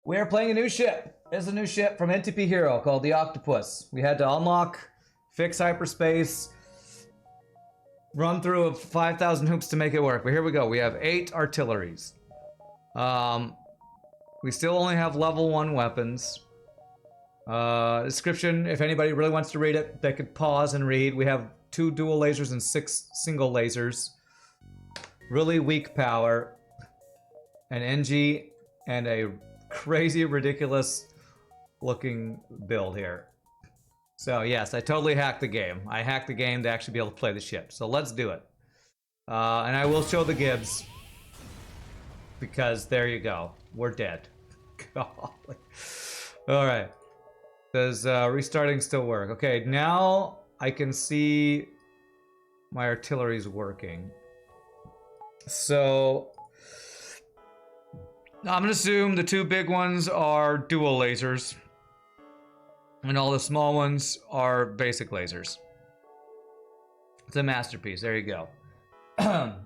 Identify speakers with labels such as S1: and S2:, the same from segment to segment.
S1: We are playing a new ship. There's a new ship from NTP Hero called the Octopus. We had to unlock, fix hyperspace, run through 5,000 hoops to make it work. But here we go. We have 8 artilleries. We still only have level 1 weapons. Description, if anybody really wants to read it, they could pause and read. We have 2 dual lasers and 6 single lasers. Really weak power. An NG and a crazy, ridiculous looking build here. So yes, I totally hacked the game. I hacked the game to actually be able to play the ship. So let's do it. And I will show the Gibbs. Because there you go. We're dead. Golly. Alright. Does restarting still work? Okay, now I can see my artillery's working. So I'm gonna assume the 2 big ones are dual lasers. And all the small ones are basic lasers. It's a masterpiece. There you go.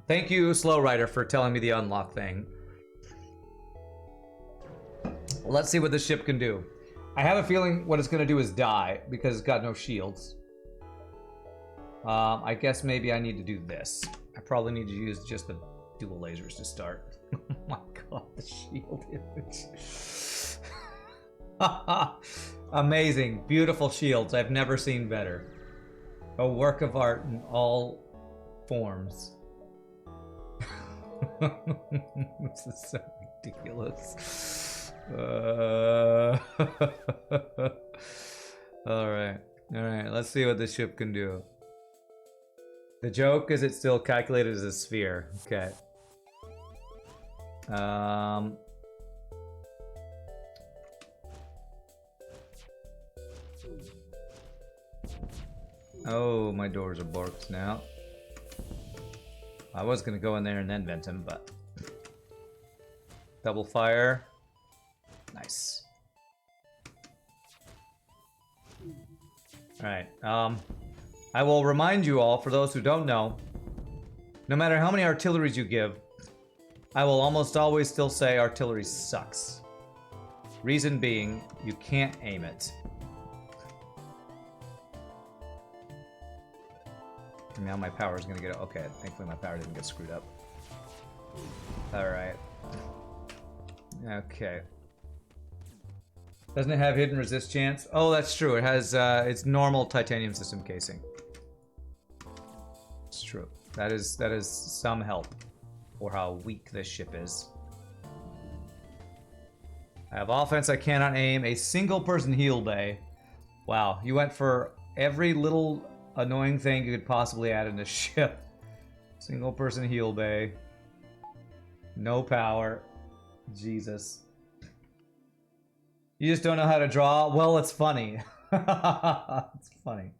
S1: Thank you, Slow Rider, for telling me the unlock thing. Let's see what this ship can do. I have a feeling what it's going to do is die, because it's got no shields. I guess maybe I need to do this. I probably need to use just the dual lasers to start. Oh my god, the shield image. Amazing. Beautiful shields. I've never seen better. A work of art in all forms. This is so ridiculous. Alright. Alright, let's see what this ship can do. The joke is it's still calculated as a sphere. Okay. Oh, my doors are borked now. I was gonna go in there and then vent him, but... Double fire. Nice. Alright, I will remind you all, for those who don't know, no matter how many artilleries you give, I will almost always still say artillery sucks. Reason being, you can't aim it. Now my power is gonna get... Okay, thankfully my power didn't get screwed up. Alright. Okay. Doesn't it have hidden resist chance? Oh, that's true. It has, it's normal titanium system casing. It's true. That is some help for how weak this ship is. I have offense I cannot aim. A single person heal bay. Wow, you went for every little annoying thing you could possibly add in a ship. Single person heal bay. No power. Jesus. You just don't know how to draw? Well, it's funny. It's funny.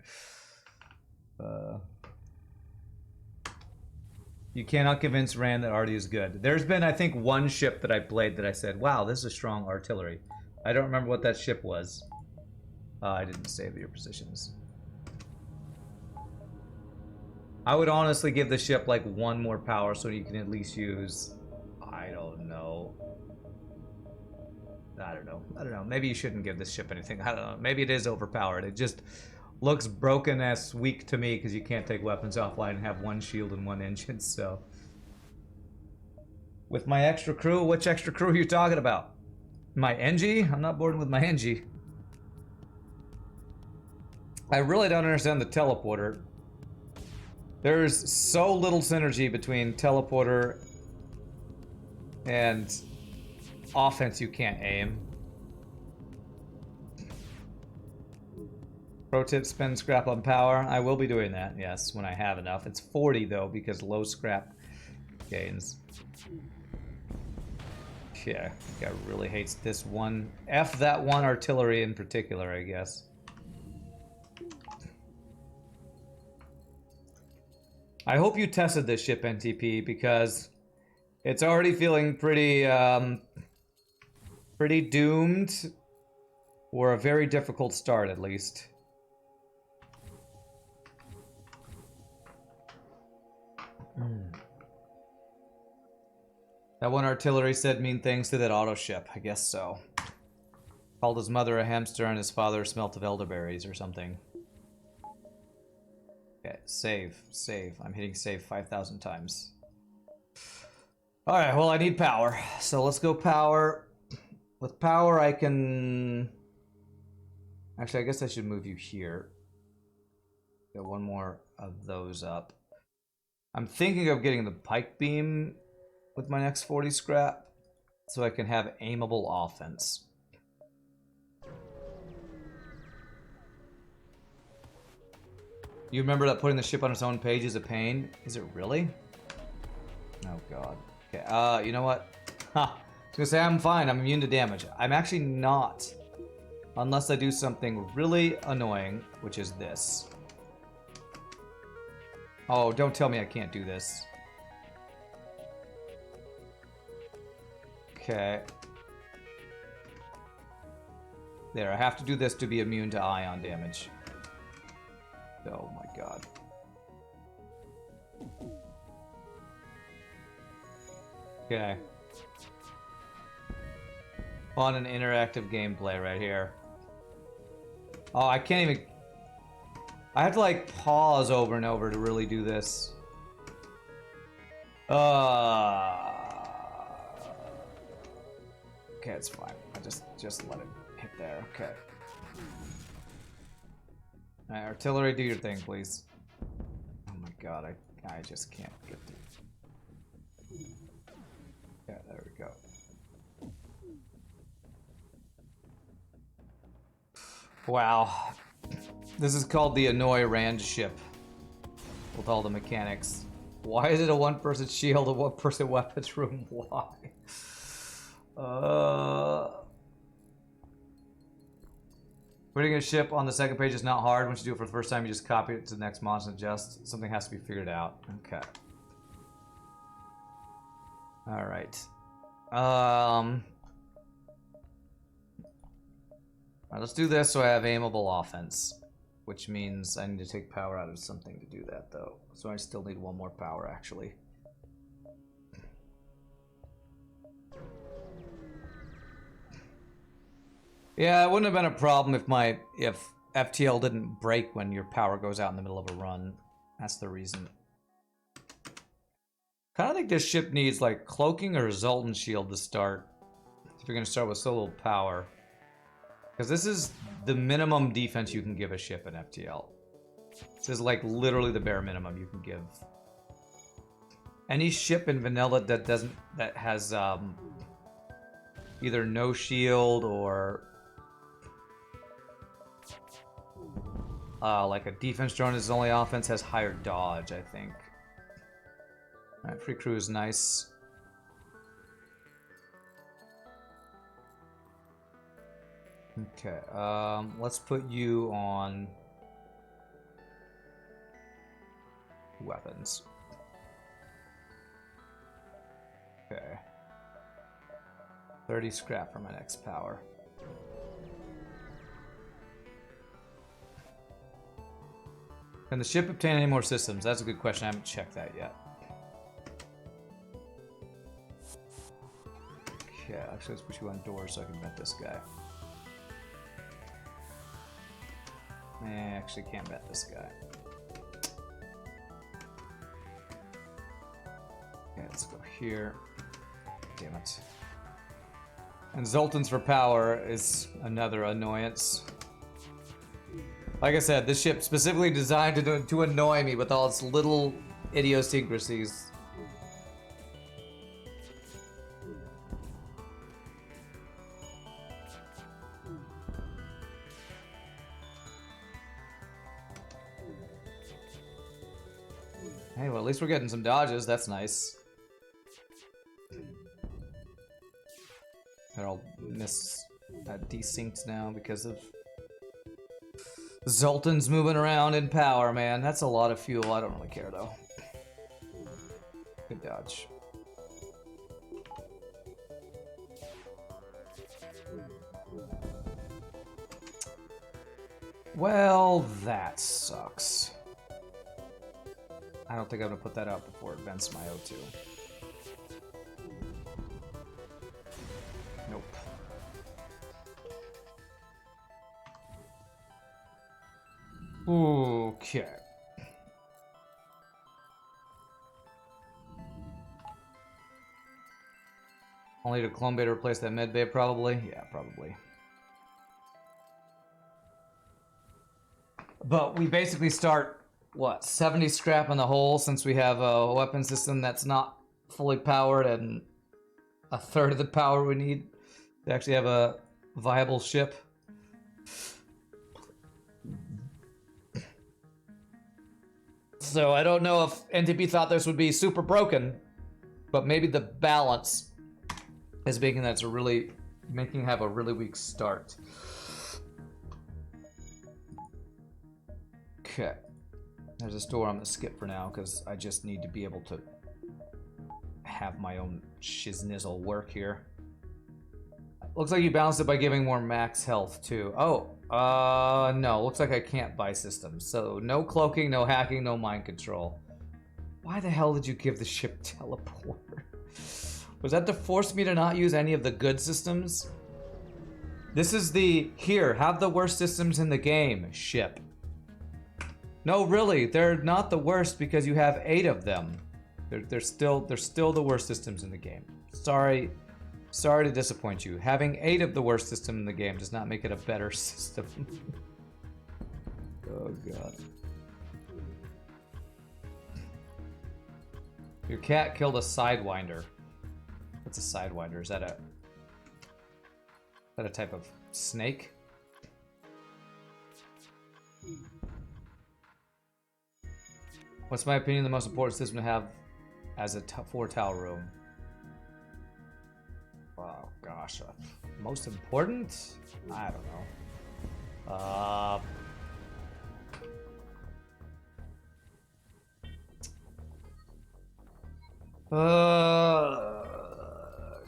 S1: You cannot convince Rand that Artie is good. There's been, I think, one ship that I played that I said, wow, this is a strong artillery. I don't remember what that ship was. I didn't save your positions. I would honestly give the ship like 1 more power so you can at least use... I don't know. I don't know. Maybe you shouldn't give this ship anything. I don't know. Maybe it is overpowered. It just looks broken as weak to me because you can't take weapons offline and have 1 shield and 1 engine, so. With my extra crew? Which extra crew are you talking about? My NG? I'm not bored with my NG. I really don't understand the teleporter. There's so little synergy between teleporter and offense you can't aim. Pro tip, spend scrap on power. I will be doing that, yes, when I have enough. It's 40 though, because low scrap gains. Yeah, that guy really hates this one. F that one artillery in particular, I guess. I hope you tested this ship, NTP, because it's already feeling pretty, pretty doomed, or a very difficult start, at least. That one artillery said mean things to that auto ship. I guess so. Called his mother a hamster and his father smelt of elderberries or something. Okay, save, save. I'm hitting save 5,000 times. Alright, well I need power. So let's go power. With power I can... Actually, I guess I should move you here. Get one more of those up. I'm thinking of getting the pike beam with my next 40 scrap. So I can have aimable offense. You remember that putting the ship on its own page is a pain? Is it really? Oh god. Okay, you know what? Ha! I was gonna say I'm fine, I'm immune to damage. I'm actually not. Unless I do something really annoying, which is this. Oh, don't tell me I can't do this. Okay. There, I have to do this to be immune to ion damage. Oh my god. Okay. Fun and interactive gameplay right here. Oh, I can't even... I have to like pause over and over to really do this. Okay, it's fine. I just let it hit there. Okay. Alright, artillery, do your thing, please. Oh my god, I just can't get to... Yeah, there we go. Wow. This is called the Annoy Rand ship. With all the mechanics. Why is it a one-person shield, a one-person weapons room? Why? Putting a ship on the second page is not hard. Once you do it for the first time, you just copy it to the next monster and adjust. Something has to be figured out. Okay. Alright. Alright, let's do this so I have aimable offense. Which means I need to take power out of something to do that, though. So I still need one more power, actually. Yeah, it wouldn't have been a problem if FTL didn't break when your power goes out in the middle of a run. That's the reason. Kind of think this ship needs like cloaking or Zoltan shield to start. If you're gonna start with so little power. Because this is the minimum defense you can give a ship in FTL. This is like literally the bare minimum you can give. Any ship in vanilla that has either no shield or like a defense drone is only offense has higher dodge, I think. Alright, free crew is nice. Okay, let's put you on weapons. Okay. 30 scrap for my next power. Can the ship obtain any more systems? That's a good question. I haven't checked that yet. Okay, actually let's put you on doors so I can vent this guy. I actually can't bet this guy. Okay, let's go here. Damn it. And Zoltans for power is another annoyance. Like I said, this ship specifically designed to annoy me with all its little idiosyncrasies. Hey, well, at least we're getting some dodges. That's nice. They're all desynced now because of Zoltan's moving around in power, man. That's a lot of fuel. I don't really care, though. Good dodge. Well, that sucks. I don't think I'm gonna put that out before it vents my O2. Nope. Okay. Only to clone bay to replace that med bay, probably? Yeah, probably. But we basically start, what, 70 scrap in the hole since we have a weapon system that's not fully powered and a third of the power we need to actually have a viable ship. So I don't know if NTP thought this would be super broken, but maybe the balance is making that have a really weak start. Okay. There's a store I'm gonna skip for now because I just need to be able to have my own shiznizzle work here. Looks like you balanced it by giving more max health too. Oh, no, looks like I can't buy systems. So no cloaking, no hacking, no mind control. Why the hell did you give the ship teleporter? Was that to force me to not use any of the good systems? This is the, here, have the worst systems in the game, ship. No, really, they're not the worst because you have 8 of them. They're still the worst systems in the game. Sorry to disappoint you. Having 8 of the worst system in the game does not make it a better system. Oh god. Your cat killed a sidewinder. What's a sidewinder? Is that a type of snake? What's my opinion the most important system to have as a 4-tile room? Oh gosh, most important? I don't know.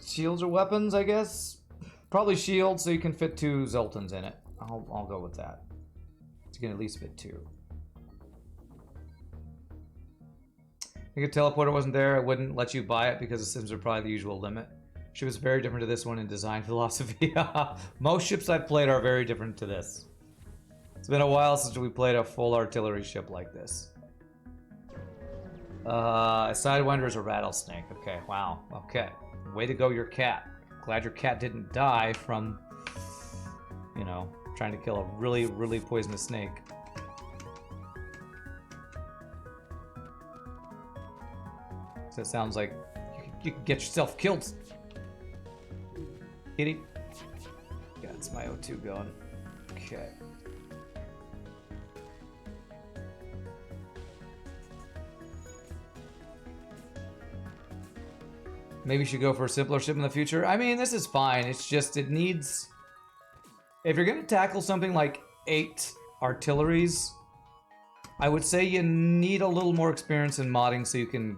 S1: Shields or weapons, I guess? Probably shields so you can fit 2 Zoltans in it. I'll go with that. You can at least fit 2. If a teleporter wasn't there, it wouldn't let you buy it because the systems are probably the usual limit. Ship is very different to this one in design philosophy. Most ships I've played are very different to this. It's been a while since we played a full artillery ship like this. A sidewinder is a rattlesnake. Okay, wow. Okay. Way to go, your cat. Glad your cat didn't die from, you know, trying to kill a really, really poisonous snake. So it sounds like you can get yourself killed. Kitty. Yeah, it's my O2 going. Okay. Maybe you should go for a simpler ship in the future. I mean, this is fine. It's just, it needs... If you're going to tackle something like 8 artilleries, I would say you need a little more experience in modding so you can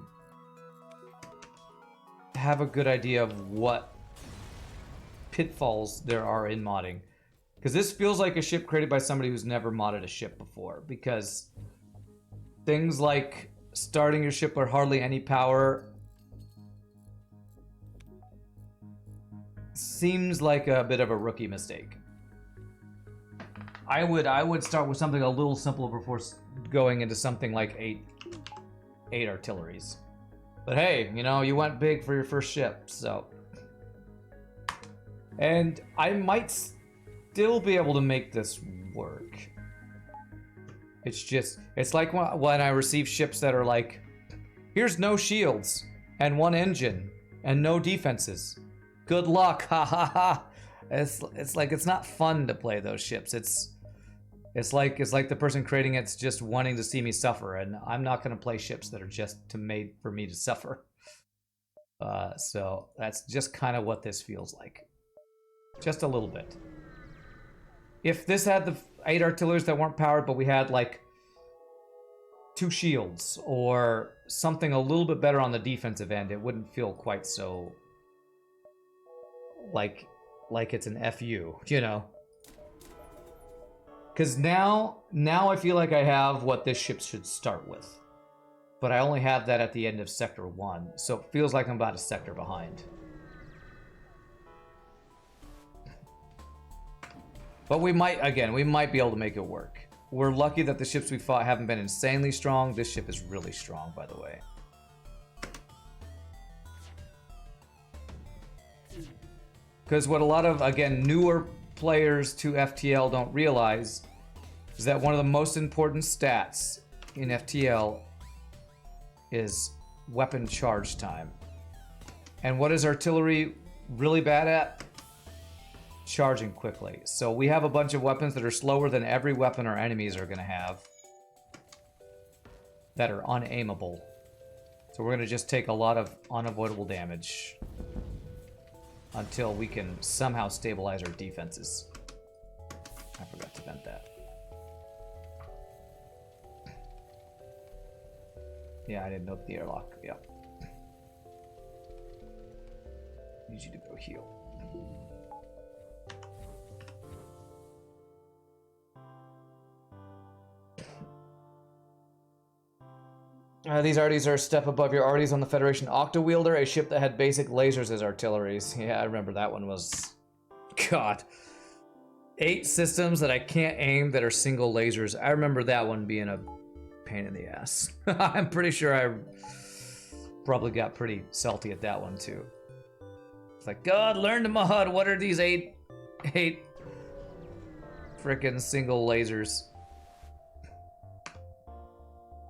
S1: have a good idea of what pitfalls there are in modding. Because this feels like a ship created by somebody who's never modded a ship before. Because things like starting your ship with hardly any power seems like a bit of a rookie mistake. I would start with something a little simpler before going into something like 8 artilleries. But hey, you know, you went big for your first ship, so. And I might still be able to make this work. It's just, it's like when I receive ships that are like, here's no shields, and 1 engine, and no defenses. Good luck, ha ha ha. It's like, it's not fun to play those ships. It's like the person creating it's just wanting to see me suffer, and I'm not going to play ships that are just made for me to suffer. So that's just kind of what this feels like. Just a little bit. If this had the 8 artilleries that weren't powered, but we had like 2 shields or something a little bit better on the defensive end, it wouldn't feel quite so like it's an FU, you know? Because now I feel like I have what this ship should start with. But I only have that at the end of Sector 1, so it feels like I'm about a sector behind. But we might be able to make it work. We're lucky that the ships we fought haven't been insanely strong. This ship is really strong, by the way. Because what a lot of, again, newer players to FTL don't realize is that one of the most important stats in FTL is weapon charge time. And what is artillery really bad at? Charging quickly. So we have a bunch of weapons that are slower than every weapon our enemies are going to have, that are unaimable. So we're going to just take a lot of unavoidable damage until we can somehow stabilize our defenses. I forgot to vent that. Yeah, I didn't note the airlock. Yeah. Need you to go heal. These arties are a step above your arties on the Federation Octo-Wielder, a ship that had basic lasers as artilleries. Yeah, I remember that one was... God. 8 systems that I can't aim that are single lasers. I remember that one being a pain in the ass. I'm pretty sure I probably got pretty salty at that one too. It's like, God, learn to mod. What are these 8 frickin' single lasers?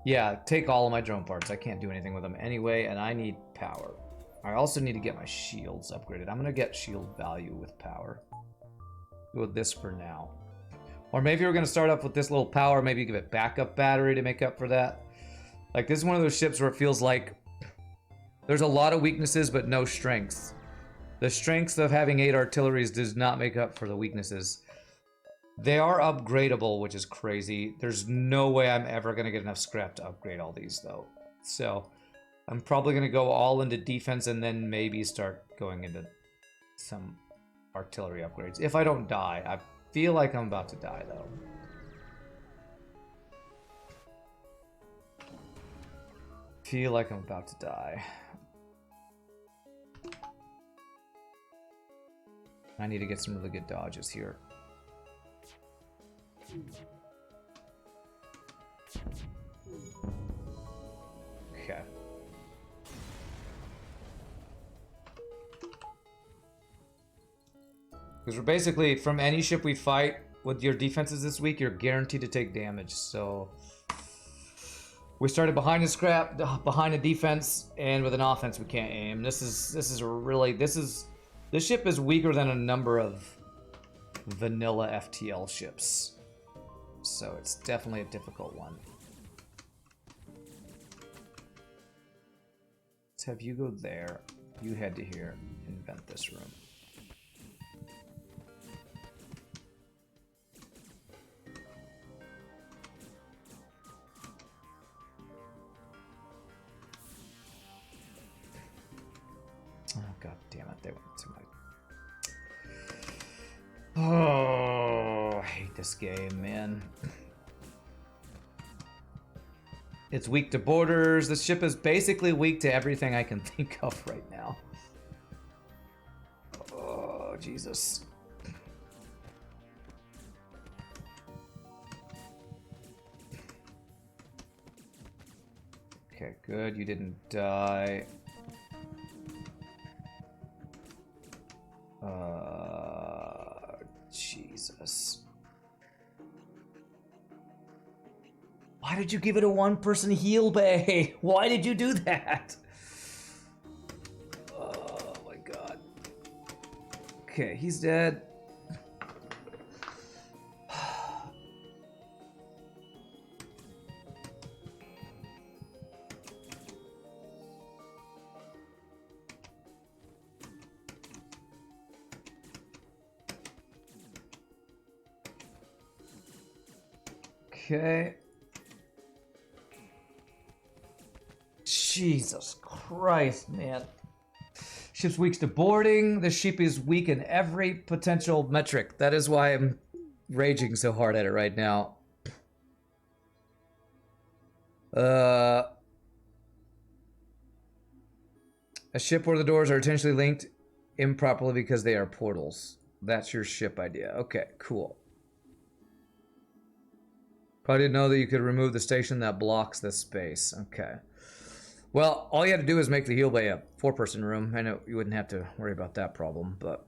S1: Yeah, take all of my drone parts. I can't do anything with them anyway, and I need power. I also need to get my shields upgraded. I'm gonna get shield value with power. Go with this for now. Or maybe we're gonna start off with this little power, maybe give it backup battery to make up for that. Like, this is one of those ships where it feels like there's a lot of weaknesses, but no strengths. The strengths of having 8 artilleries does not make up for the weaknesses. They are upgradable, which is crazy. There's no way I'm ever going to get enough scrap to upgrade all these, though. So, I'm probably going to go all into defense and then maybe start going into some artillery upgrades. If I don't die. I feel like I'm about to die, though. Feel like I'm about to die. I need to get some really good dodges here. Okay. Because we're basically, from any ship we fight with your defenses this week, you're guaranteed to take damage. So we started behind a scrap, behind a defense, and with an offense we can't aim. This ship is weaker than a number of vanilla FTL ships. So it's definitely a difficult one. Let's have you go there. You head to here. Invent this room. Oh, God damn it. They went to my... Oh, I hate this game, man. It's weak to borders. This ship is basically weak to everything I can think of right now. Oh, Jesus. Okay, good. You didn't die. Jesus. Why did you give it a 1-person heal bay? Why did you do that? Oh my God. Okay, he's dead. Okay. Jesus Christ, man. Ship's weak to boarding. The ship is weak in every potential metric. That is why I'm raging so hard at it right now. A ship where the doors are intentionally linked improperly because they are portals. That's your ship idea. Okay, cool. Probably didn't know that you could remove the station that blocks this space. Okay. Well, all you had to do is make the heal bay a 4-person room. I know you wouldn't have to worry about that problem, but...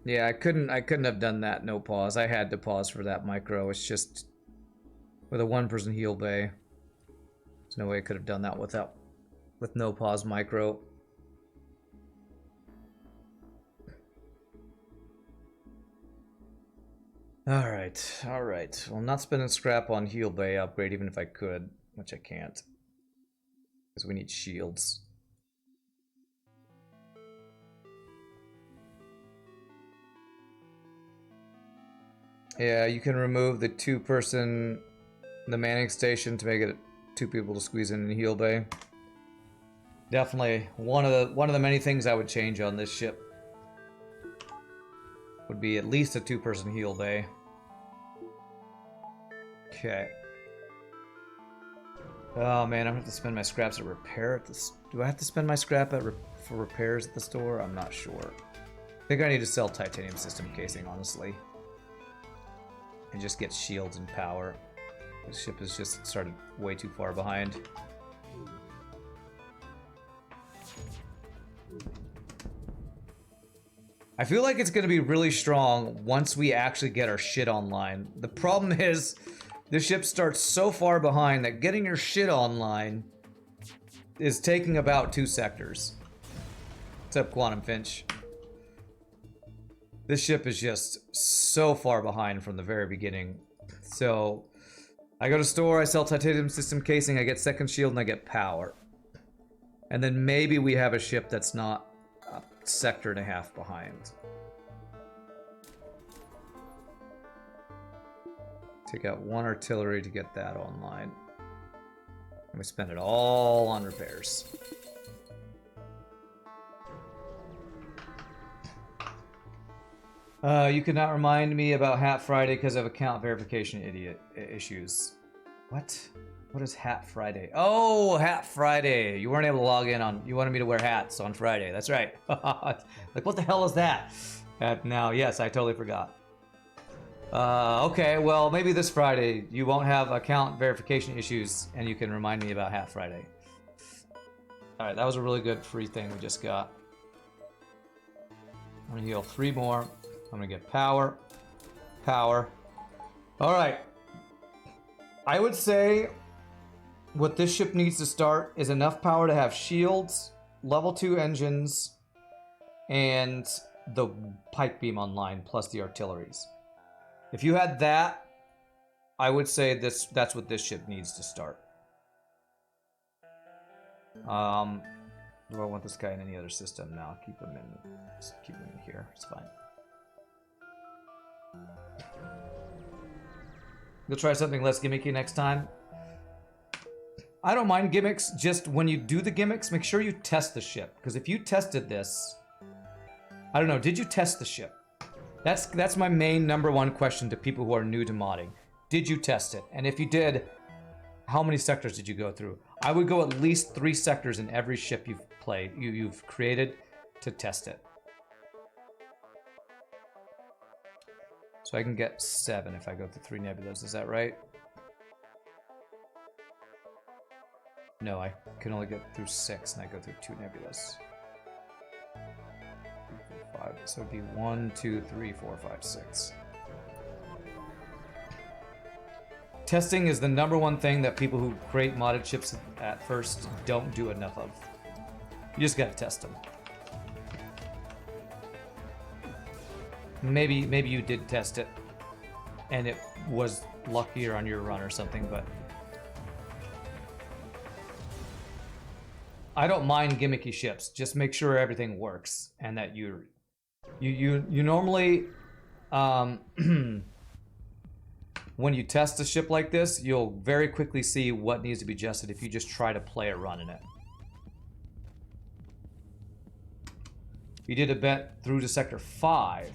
S1: Yeah, I couldn't have done that, no pause. I had to pause for that micro. It's just... With a 1-person heal bay. There's no way I could have done that with no pause micro. Alright, alright. Well, I'm not spending scrap on heal bay upgrade, even if I could, which I can't. Because we need shields. Yeah, you can remove the 2-person, the manning station to make it 2 people to squeeze in heal bay. Definitely one of the many things I would change on this ship. Would be at least a 2-person heal bay. Okay. Oh man, I'm gonna have to spend my scraps at repair at this. Do I have to spend my scrap for repairs at the store? I'm not sure. I think I need to sell titanium system casing, honestly. And just get shields and power. This ship has just started way too far behind. I feel like it's going to be really strong once we actually get our shit online. The problem is, the ship starts so far behind that getting your shit online is taking about 2 sectors. What's up, Quantum Finch? This ship is just so far behind from the very beginning. So, I go to store, I sell titanium system casing, I get second shield, and I get power. And then maybe we have a ship that's not a sector and a half behind. Take out 1 artillery to get that online. And we spend it all on repairs. You could not remind me about Hat Friday because of account verification issues. What? What is Hat Friday? Oh, Hat Friday. You weren't able to log in on... You wanted me to wear hats on Friday. That's right. Like, what the hell is that? Now, yes, I totally forgot. Okay, well, maybe this Friday you won't have account verification issues and you can remind me about Hat Friday. Alright, that was a really good free thing we just got. I'm gonna heal 3 more. I'm gonna get power. Power. Alright. I would say what this ship needs to start is enough power to have shields, level 2 engines, and the pike beam online, plus the artilleries. If you had that, I would say that's what this ship needs to start. Do I want this guy in any other system? No, keep him in here. It's fine. You'll try something less gimmicky next time. I don't mind gimmicks, just when you do the gimmicks, make sure you test the ship. Because if you tested this... I don't know, did you test the ship? That's my main #1 question to people who are new to modding. Did you test it? And if you did, how many sectors did you go through? I would go at least 3 sectors in every ship you've played, you've created to test it. So I can get 7 if I go through 3 nebulas, is that right? No, I can only get through 6 and I go through 2 nebulas. 5, so it'd be 1, 2, 3, 4, 5, 6. Testing is the #1 thing that people who create modded ships at first don't do enough of. You just gotta test them. Maybe you did test it, and it was luckier on your run or something, but... I don't mind gimmicky ships, just make sure everything works, and that you normally, when you test a ship like this, you'll very quickly see what needs to be adjusted if you just try to play a run in it. You did a bet through to Sector 5.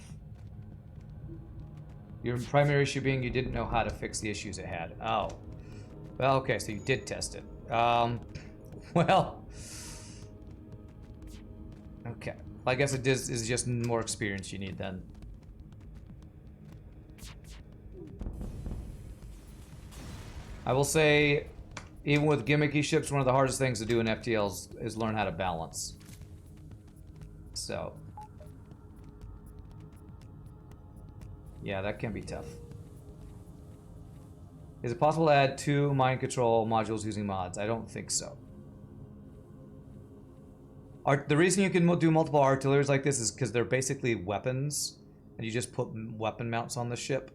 S1: Your primary issue being you didn't know how to fix the issues it had. Oh. Well, okay, so you did test it. Well... Okay. I guess it is just more experience you need then. I will say, even with gimmicky ships, one of the hardest things to do in FTLs is learn how to balance. So, yeah, that can be tough. Is it possible to add 2 mind control modules using mods? I don't think so. The reason you can do multiple artilleries like this is because they're basically weapons, and you just put weapon mounts on the ship.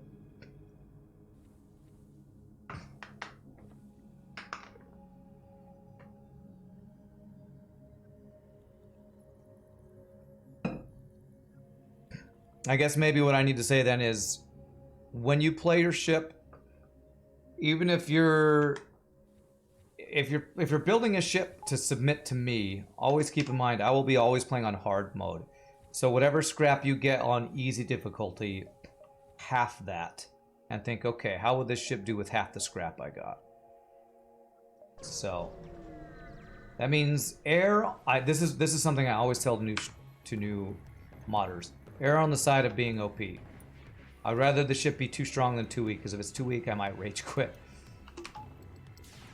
S1: I guess maybe what I need to say then is, when you play your ship, even if you're building a ship to submit to me, always keep in mind I will be always playing on hard mode. So whatever scrap you get on easy difficulty, half that, and think, okay, how would this ship do with half the scrap I got? So that means this is something I always tell to new modders. Err on the side of being OP. I'd rather the ship be too strong than too weak, because if it's too weak, I might rage quit.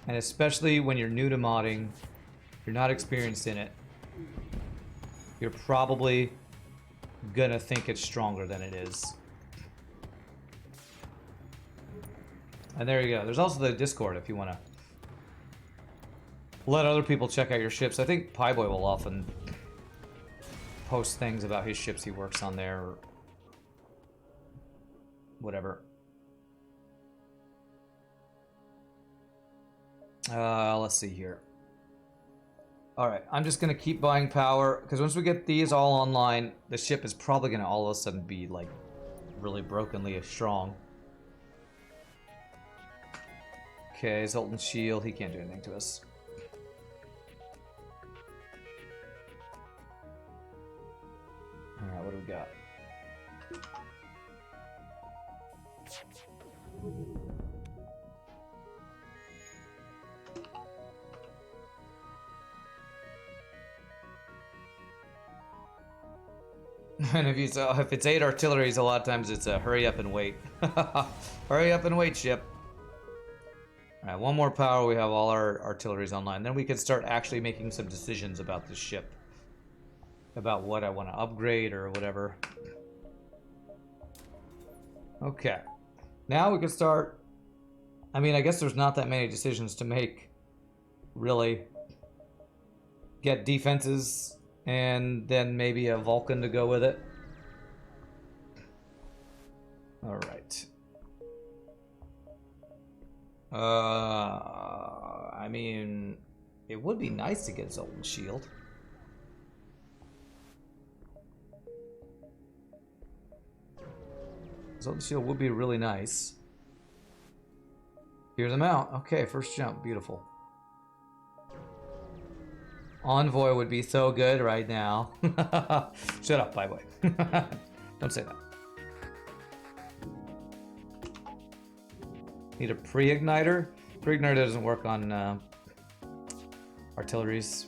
S1: And especially when you're new to modding, you're not experienced in it, you're probably gonna think it's stronger than it is. And there you go. There's also the Discord if you want to let other people check out your ships. I think Pieboy will often post things about his ships he works on there, or whatever. Let's see here. Alright, I'm just gonna keep buying power, because once we get these all online, the ship is probably gonna all of a sudden be, like, really brokenly strong. Okay, Zoltan's shield, he can't do anything to us. Alright, what do we got? And if it's 8 artilleries, a lot of times it's a hurry up and wait. Hurry up and wait, ship. Alright, one more power, we have all our artilleries online. Then we can start actually making some decisions about the ship. About what I want to upgrade or whatever. Okay. Now we can start... I mean, I guess there's not that many decisions to make, really. Get defenses, and then maybe a Vulcan to go with it. Alright. I mean, it would be nice to get Zoltan's shield. Zoltan's shield would be really nice. Here's them out. Okay, first jump. Beautiful. Envoy would be so good right now. Shut up, by the way. Don't say that. Need a pre-igniter? Pre-igniter doesn't work on artilleries.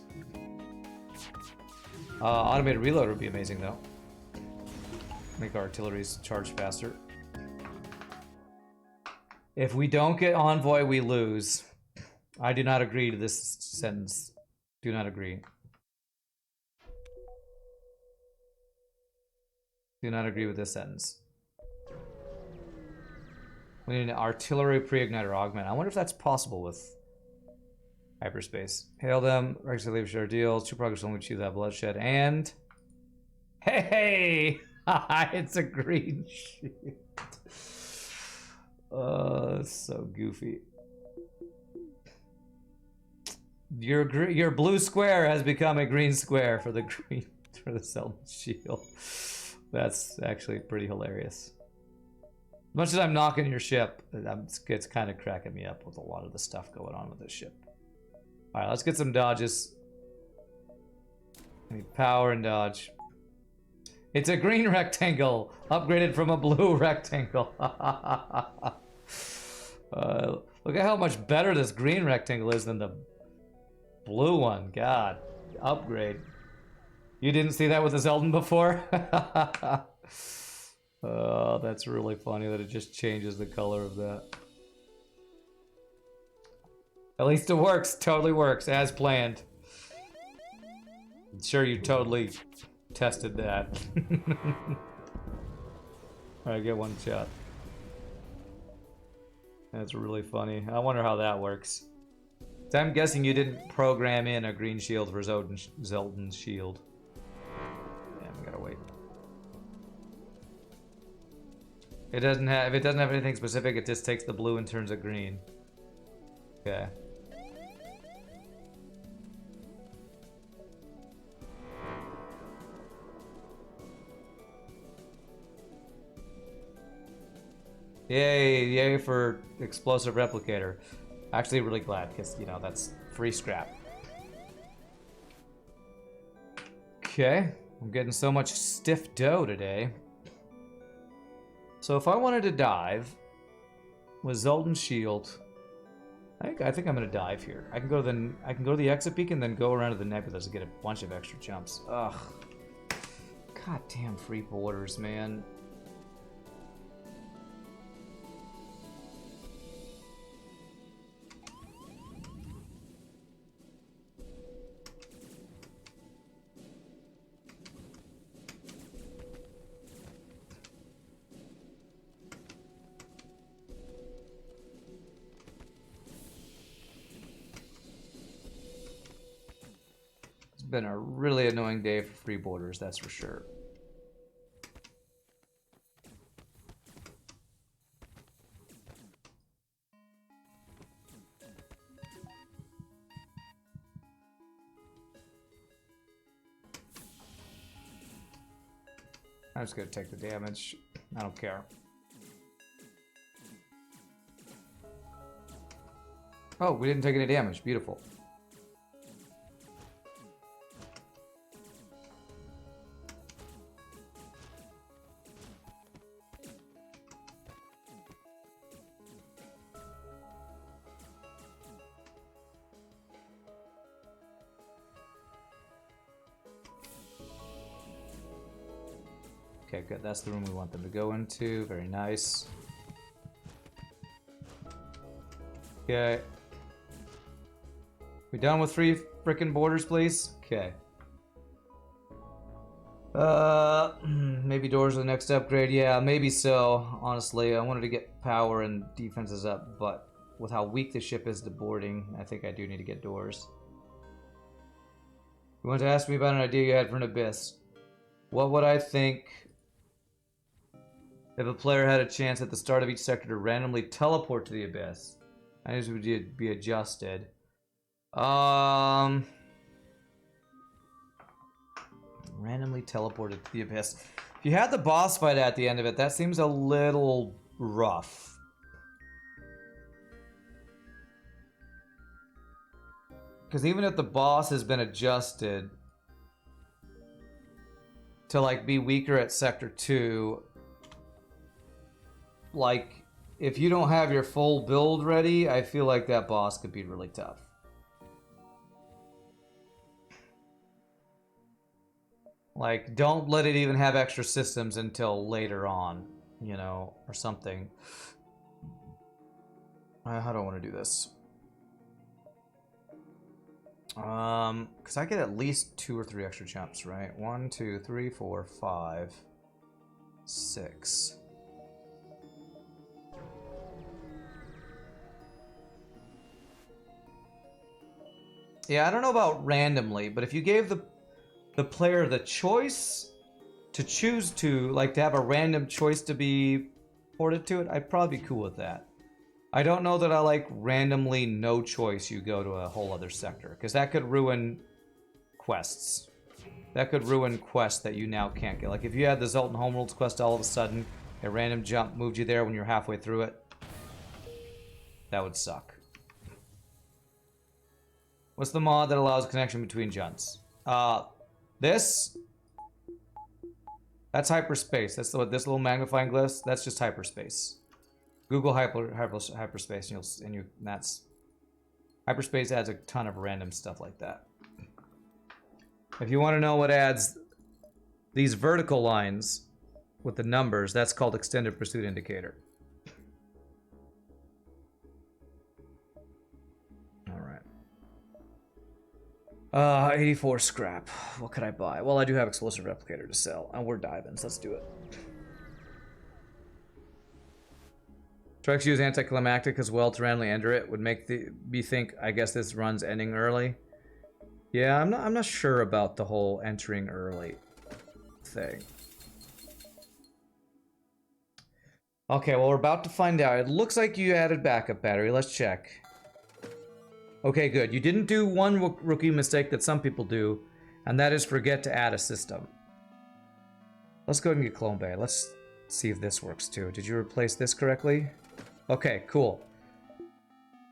S1: Automated reload would be amazing, though. Make our artilleries charge faster. If we don't get Envoy, we lose. I do not agree to this sentence. Do not agree. Do not agree with this sentence. We need an artillery pre-igniter augment. I wonder if that's possible with hyperspace. Hail them. Regular leave share deals. 2 progress only achieve that bloodshed. And... Hey! It's a green shield. So goofy. Your blue square has become a green square for the Zoltan shield. That's actually pretty hilarious. As much as I'm knocking your ship, it's kind of cracking me up with a lot of the stuff going on with this ship. All right, let's get some dodges. I need power and dodge. It's a green rectangle, upgraded from a blue rectangle. Look at how much better this green rectangle is than the blue one. God, upgrade. You didn't see that with the Zeldin before? Oh, that's really funny that it just changes the color of that. At least it works. Totally works, as planned. I'm sure you totally tested that. Alright, get one shot. That's really funny. I wonder how that works. So I'm guessing you didn't program in a green shield for Zeldin's shield. Yeah, we gotta wait. It doesn't have. If it doesn't have anything specific, it just takes the blue and turns it green. Okay. Yay! Yay for explosive replicator. Actually, really glad because you know that's free scrap. Okay, I'm getting so much stiff dough today. So if I wanted to dive with Zeldin's shield, I think I'm gonna dive here. I can go to the exit beacon and then go around to the nebulas and get a bunch of extra jumps. Ugh. Goddamn free borders, man. Been a really annoying day for free borders, that's for sure. I'm just gonna take the damage. I don't care. Oh, we didn't take any damage. Beautiful. Okay, good. That's the room we want them to go into. Very nice. Okay. We done with 3 frickin' borders, please? Okay. Maybe doors are the next upgrade. Yeah, maybe so. Honestly, I wanted to get power and defenses up, but with how weak the ship is to boarding, I think I do need to get doors. You want to ask me about an idea you had for an abyss? What would I think if a player had a chance at the start of each sector to randomly teleport to the abyss? I guess it would be adjusted. Randomly teleported to the abyss. If you had the boss fight at the end of it, that seems a little rough. Because even if the boss has been adjusted to like be weaker at sector 2, like if you don't have your full build ready, I feel like that boss could be really tough. Like, don't let it even have extra systems until later on, you know, or something. How do I want to do this? Because I get at least 2 or 3 extra jumps, right? 1, 2, 3, 4, 5, 6. Yeah, I don't know about randomly, but if you gave the player the choice to choose to, like, to have a random choice to be ported to it, I'd probably be cool with that. I don't know that I like randomly no choice you go to a whole other sector, because that could ruin quests. That could ruin quests that you now can't get. Like if you had the Zoltan Homeworlds quest all of a sudden, a random jump moved you there when you're halfway through it, that would suck. What's the mod that allows connection between junts? This? That's hyperspace. That's what this little magnifying glass. That's just hyperspace. Google hyperspace, and that's hyperspace adds a ton of random stuff like that. If you want to know what adds these vertical lines with the numbers, that's called extended pursuit indicator. All right. 84 scrap. What could I buy? Well, I do have explosive replicator to sell, and we're diving, so let's do it. Strikes use anticlimactic as well to randomly enter it. Would make me think, I guess this run's ending early. Yeah, I'm not sure about the whole entering early thing. Okay, well, we're about to find out. It looks like you added backup battery. Let's check. Okay, good. You didn't do one rookie mistake that some people do, and that is forget to add a system. Let's go ahead and get Clone Bay. Let's see if this works too. Did you replace this correctly? Okay, cool.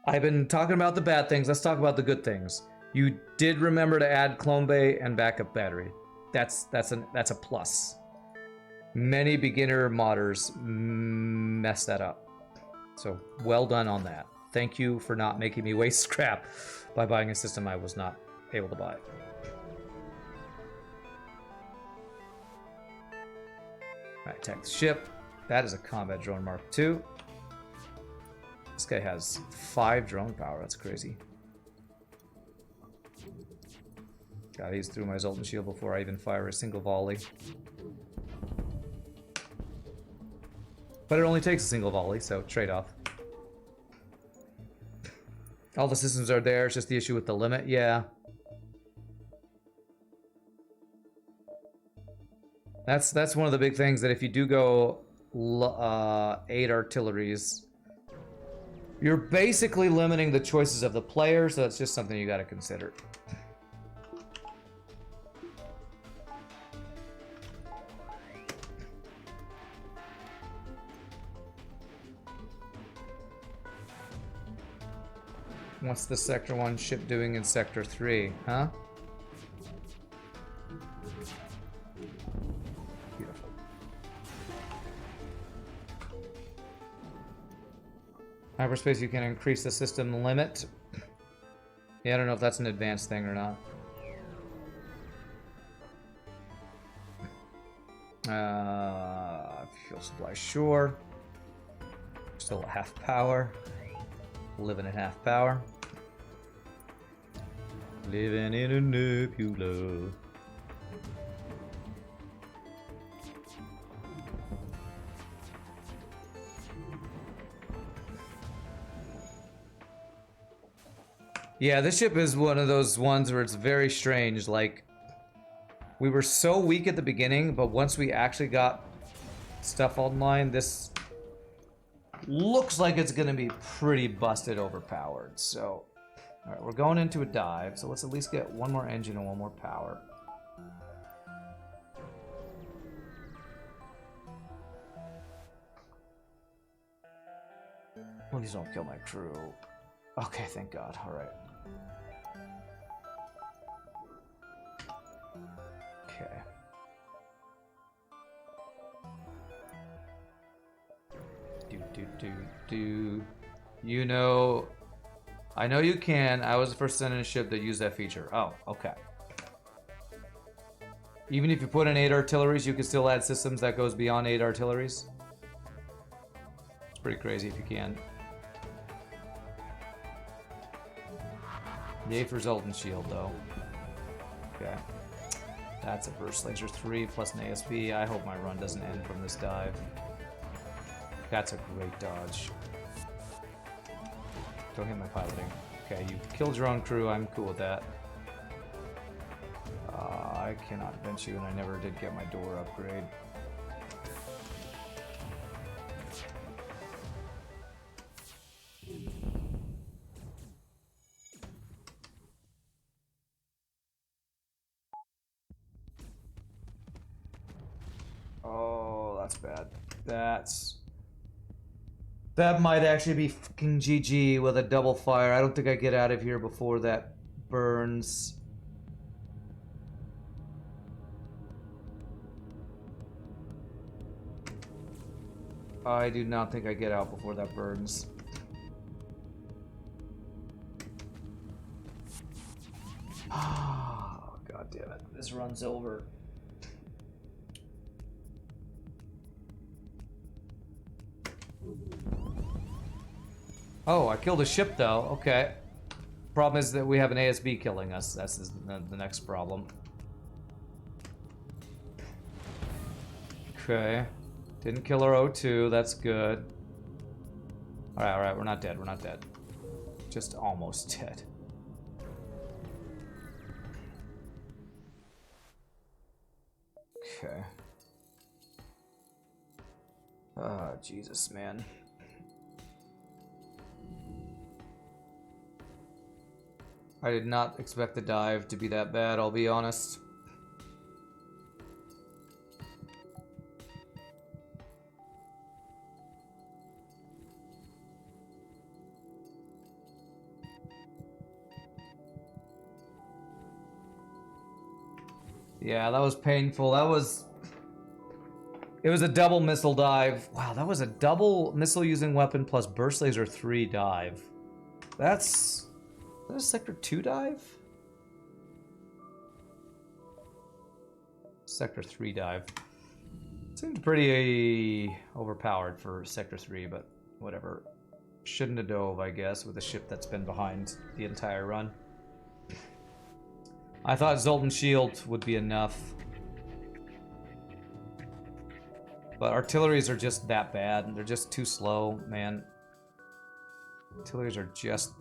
S1: I've been talking about the bad things. Let's talk about the good things. You did remember to add Clone Bay and backup battery. That's a plus. Many beginner modders mess that up. So well done on that. Thank you for not making me waste scrap by buying a system I was not able to buy. Alright, attack the ship. That is a combat drone Mark II. This guy has 5 drone power. That's crazy. God, he's through my Zoltan shield before I even fire a single volley. But it only takes a single volley, so trade-off. All the systems are there, it's just the issue with the limit, yeah. That's one of the big things, that if you do go 8 artilleries, you're basically limiting the choices of the player, so that's just something you gotta consider. What's the Sector 1 ship doing in Sector 3, huh? Beautiful. Hyperspace, you can increase the system limit. Yeah, I don't know if that's an advanced thing or not. Fuel supply, sure. Still at half power. Living at half power. Living in a nebula. Yeah, this ship is one of those ones where it's very strange. Like, we were so weak at the beginning, but once we actually got stuff online, this looks like it's gonna be pretty busted overpowered. So, alright, we're going into a dive, so let's at least get one more engine and one more power. Please don't kill my crew. Okay, thank God. Alright. Okay. You know, I know you can. I was the first sent in a ship that used that feature. Oh, okay. Even if you put in 8 artilleries, you can still add systems that goes beyond 8 artilleries. It's pretty crazy if you can. Yay for Zoltan shield, though. Okay. That's a burst laser 3 plus an ASB. I hope my run doesn't end from this dive. That's a great dodge. Don't hit my piloting. Okay, you killed your own crew. I'm cool with that. I cannot bench you, and I never did get my door upgrade. Oh, that's bad. That might actually be fucking GG with a double fire. I don't think I get out of here before that burns. I do not think I get out before that burns. Oh, God God damn it. This runs over. Oh, I killed a ship though. Okay. Problem is that we have an ASB killing us. That's the next problem. Okay. Didn't kill our O2. That's good. Alright, alright. We're not dead. We're not dead. Just almost dead. Okay. Oh, Jesus, man. I did not expect the dive to be that bad, I'll be honest. Yeah, that was painful. It was a double missile dive. Wow, that was a double missile using weapon plus burst laser 3 dive. Is that a sector 2 dive? Sector 3 dive. Seemed pretty overpowered for sector 3, but whatever. Shouldn't have dove, I guess, with a ship that's been behind the entire run. I thought Zoltan Shield would be enough. But artilleries are just that bad. They're just too slow, man. Artilleries are just...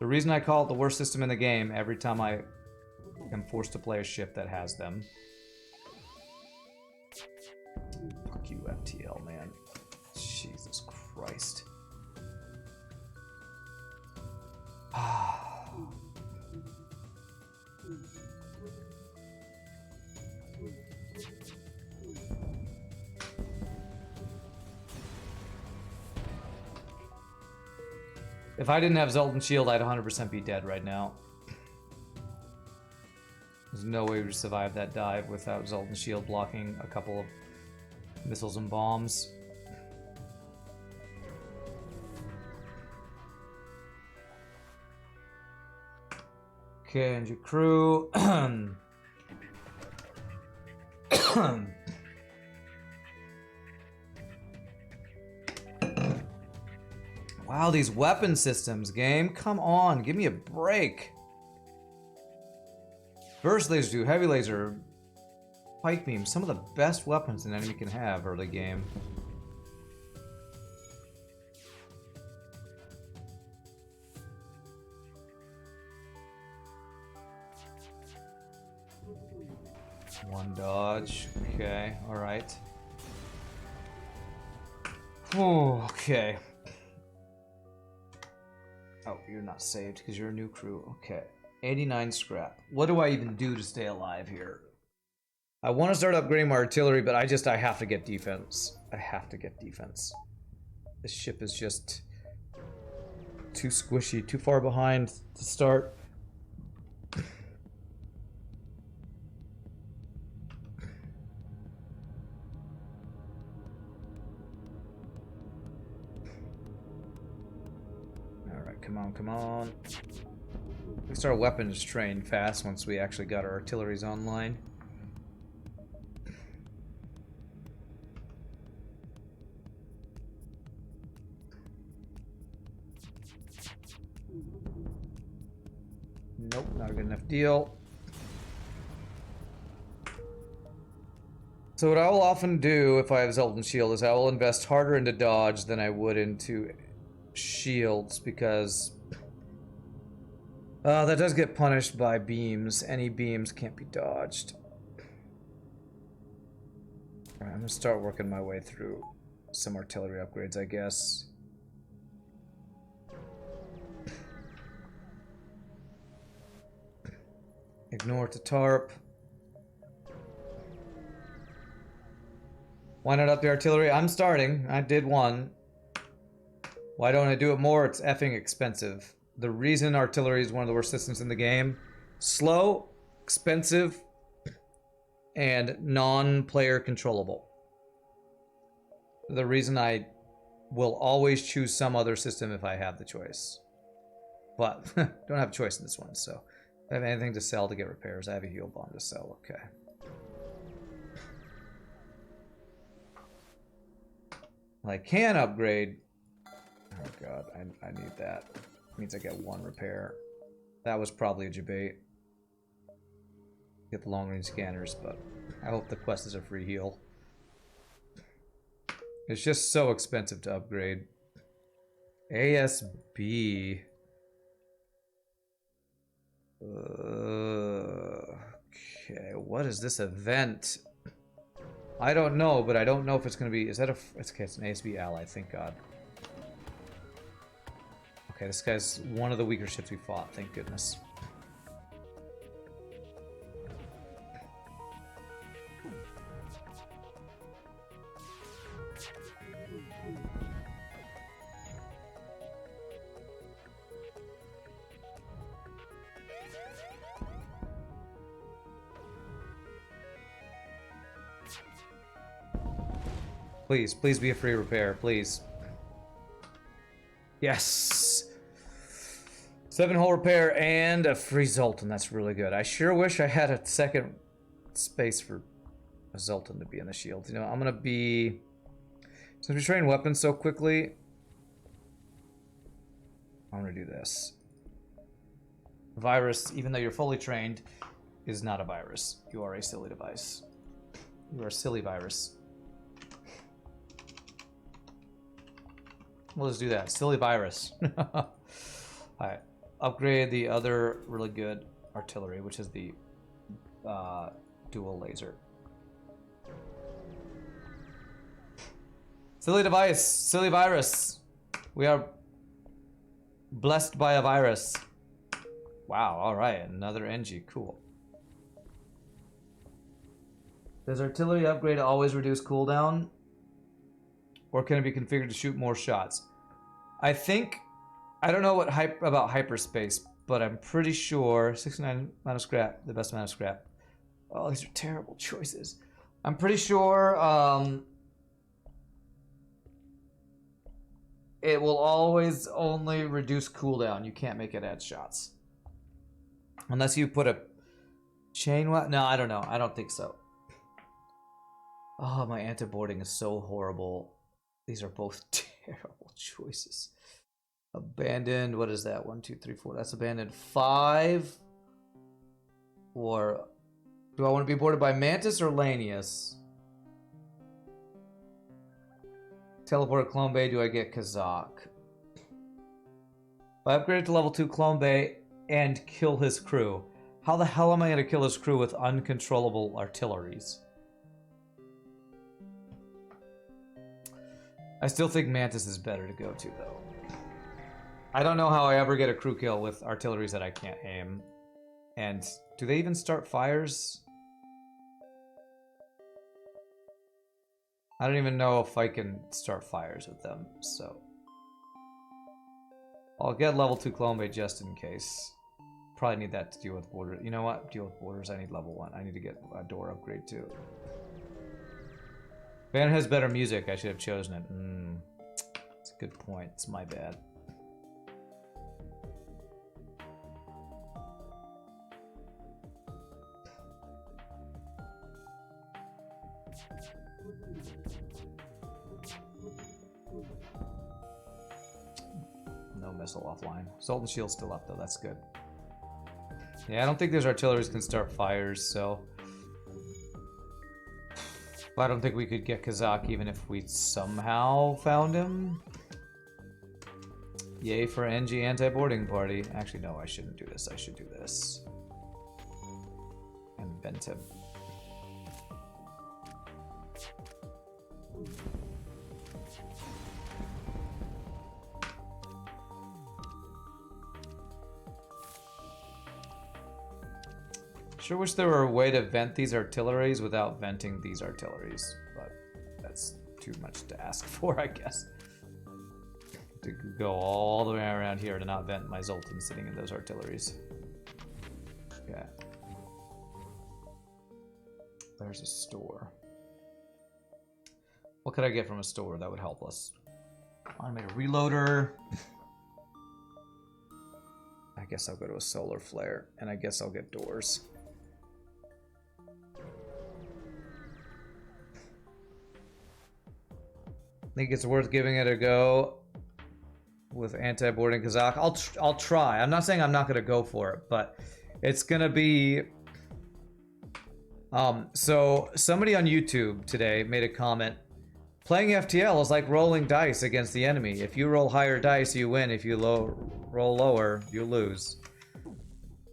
S1: The reason I call it the worst system in the game every time I am forced to play a ship that has them. Fuck you, FTL, man. Jesus Christ. If I didn't have Zoltan Shield, I'd 100% be dead right now. There's no way we'd survive that dive without Zoltan Shield blocking a couple of missiles and bombs. Okay, and your crew. Wow, these weapon systems, game. Come on, give me a break. Burst laser do, heavy laser, pike beam. Some of the best weapons an enemy can have early game. One dodge. Okay, alright. Oh, okay. Oh, you're not saved because you're a new crew. Okay. 89 scrap. What do I even do to stay alive here? I want to start upgrading my artillery, but I have to get defense. I have to get defense. This ship is just too squishy, too far behind to start. Come on, come on. At least our weapons train fast once we actually got our artilleries online. Nope, not a good enough deal. So what I will often do if I have Zoltan Shield is I will invest harder into dodge than I would into shields, because that does get punished by beams. Any beams can't be dodged. Alright, I'm gonna start working my way through some artillery upgrades, I guess. Ignore to tarp. Why not up the artillery? I'm starting. I did one. Why don't I do it more? It's effing expensive. The reason artillery is one of the worst systems in the game: slow, expensive, and non-player controllable. The reason I will always choose some other system if I have the choice. But don't have a choice in this one, so I have anything to sell to get repairs. I have a heal bomb to sell. Okay. I can upgrade. Oh god, I need that. Means I get 1 repair. That was probably a debate. Get the long range scanners, but I hope the quest is a free heal. It's just so expensive to upgrade. ASB. Okay, what is this event? I don't know, but I don't know if it's going to be... Is that a... It's an ASB ally, thank god. Okay, this guy's one of the weaker ships we fought, thank goodness. Please, please be a free repair, please. Yes! 7-hole repair and a free Zoltan, that's really good. I sure wish I had a second space for a Zoltan to be in the shield. You know, I'm gonna be... Since we train weapons so quickly, I'm gonna do this. Virus, even though you're fully trained, is not a virus. You are a silly device. You are a silly virus. We'll just do that. Silly virus. Alright. Upgrade the other really good artillery, which is the dual laser. Silly device. Silly virus. We are blessed by a virus. Wow, alright. Another NG. Cool. Does artillery upgrade always reduce cooldown? Or can it be configured to shoot more shots? I think... I don't know what about hyperspace, but I'm pretty sure... 69 amount of scrap. The best amount of scrap. Oh, these are terrible choices. I'm pretty sure... it will always only reduce cooldown. You can't make it add shots. Unless you put a chain... No, I don't know. I don't think so. Oh, my anti-boarding is so horrible. These are both terrible choices. Abandoned, what is that? 1, 2, 3, 4. That's abandoned 5. Or do I want to be boarded by Mantis or Lanius? Teleport Clone Bay, do I get Kazakh? If I upgrade to level 2 Clone Bay and kill his crew, how the hell am I going to kill his crew with uncontrollable artilleries? I still think Mantis is better to go to, though. I don't know how I ever get a crew kill with artilleries that I can't aim. And do they even start fires? I don't even know if I can start fires with them, so... I'll get level 2 Clone Bay just in case. Probably need that to deal with borders. You know what? Deal with borders, I need level 1. I need to get a door upgrade, too. Banner has better music. I should have chosen it. That's a good point. It's my bad. No missile offline. Sultan Shield's still up, though. That's good. Yeah, I don't think those artilleries can start fires, so... I don't think we could get Kazakh even if we somehow found him. Yay for NG anti-boarding party. Actually, no, I shouldn't do this. I should do this. And vent him. Sure wish there were a way to vent these artilleries without venting these artilleries, but that's too much to ask for, I guess. To go all the way around here to not vent my Zoltan sitting in those artilleries. Okay. There's a store. What could I get from a store that would help us? Automated reloader. I guess I'll go to a solar flare, and I guess I'll get doors. I think it's worth giving it a go with anti-boarding Kazakh. I'll try. I'm not saying I'm not gonna go for it, but it's gonna be. So somebody on YouTube today made a comment. Playing FTL is like rolling dice against the enemy. If you roll higher dice, you win. If you roll lower, you lose.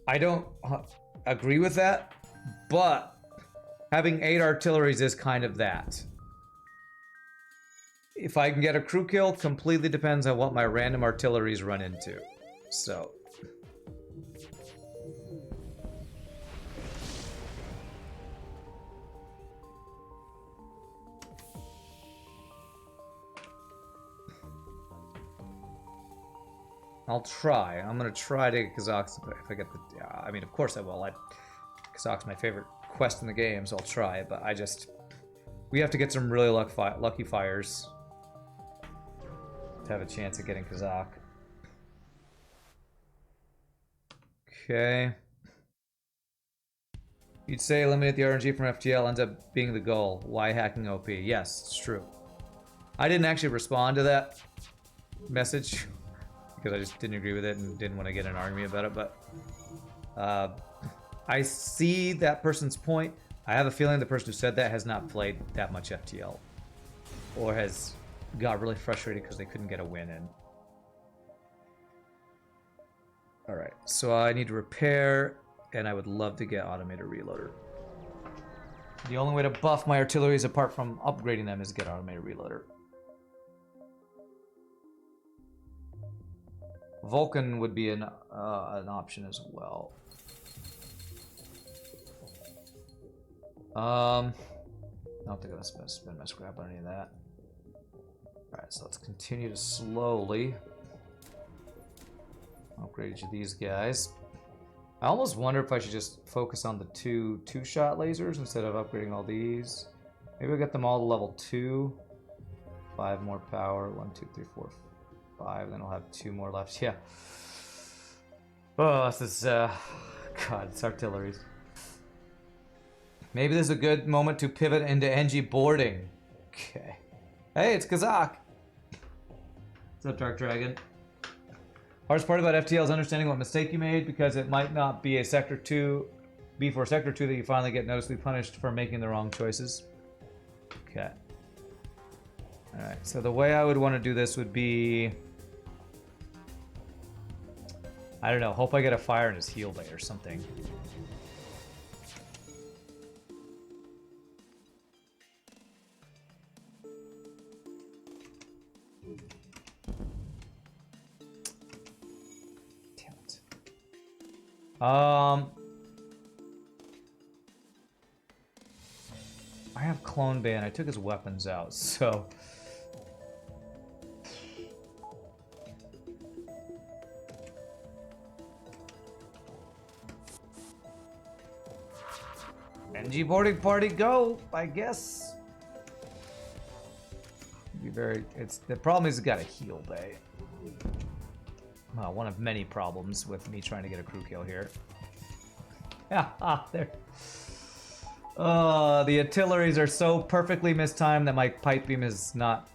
S1: I don't agree with that, but having 8 artilleries is kind of that. If I can get a crew kill, completely depends on what my random artilleries run into. So. I'll try. I'm gonna try to get Kazakhs if I get the. I mean, of course I will. Kazakh's my favorite quest in the game, so I'll try. But we have to get some really lucky fires to have a chance at getting Kazakh. Okay. You'd say eliminate the RNG from FTL ends up being the goal. Why hacking OP? Yes, it's true. I didn't actually respond to that message because I just didn't agree with it and didn't want to get an argument about it, but I see that person's point. I have a feeling the person who said that has not played that much FTL or has got really frustrated because they couldn't get a win in. Alright, so I need to repair, and I would love to get automated reloader. The only way to buff my artilleries apart from upgrading them is to get automated reloader. Vulcan would be an option as well. I don't think I'm gonna spend my scrap on any of that. Alright, so let's continue to slowly upgrade each of these guys. I almost wonder if I should just focus on the two-shot lasers instead of upgrading all these. Maybe I'll get them all to level 2. 5 more power. 1, 2, 3, 4, 5. Then I'll have 2 more left. Yeah. Oh, this is, God, it's artilleries. Maybe this is a good moment to pivot into NG boarding. Okay. Hey, it's Kazakh. What's up, Dark Dragon? Hardest part about FTL is understanding what mistake you made, because it might not be a Sector 2, be for Sector 2 that you finally get noticeably punished for making the wrong choices. Okay. Alright, so the way I would want to do this would be... I don't know, hope I get a fire in his heal bay or something. I have Clone Ban. I took his weapons out, so... NG boarding party, go! I guess. Be very. The problem is he's got a heal bay. One of many problems with me trying to get a crew kill here. Yeah, there. The artilleries are so perfectly mistimed that my pipe beam has not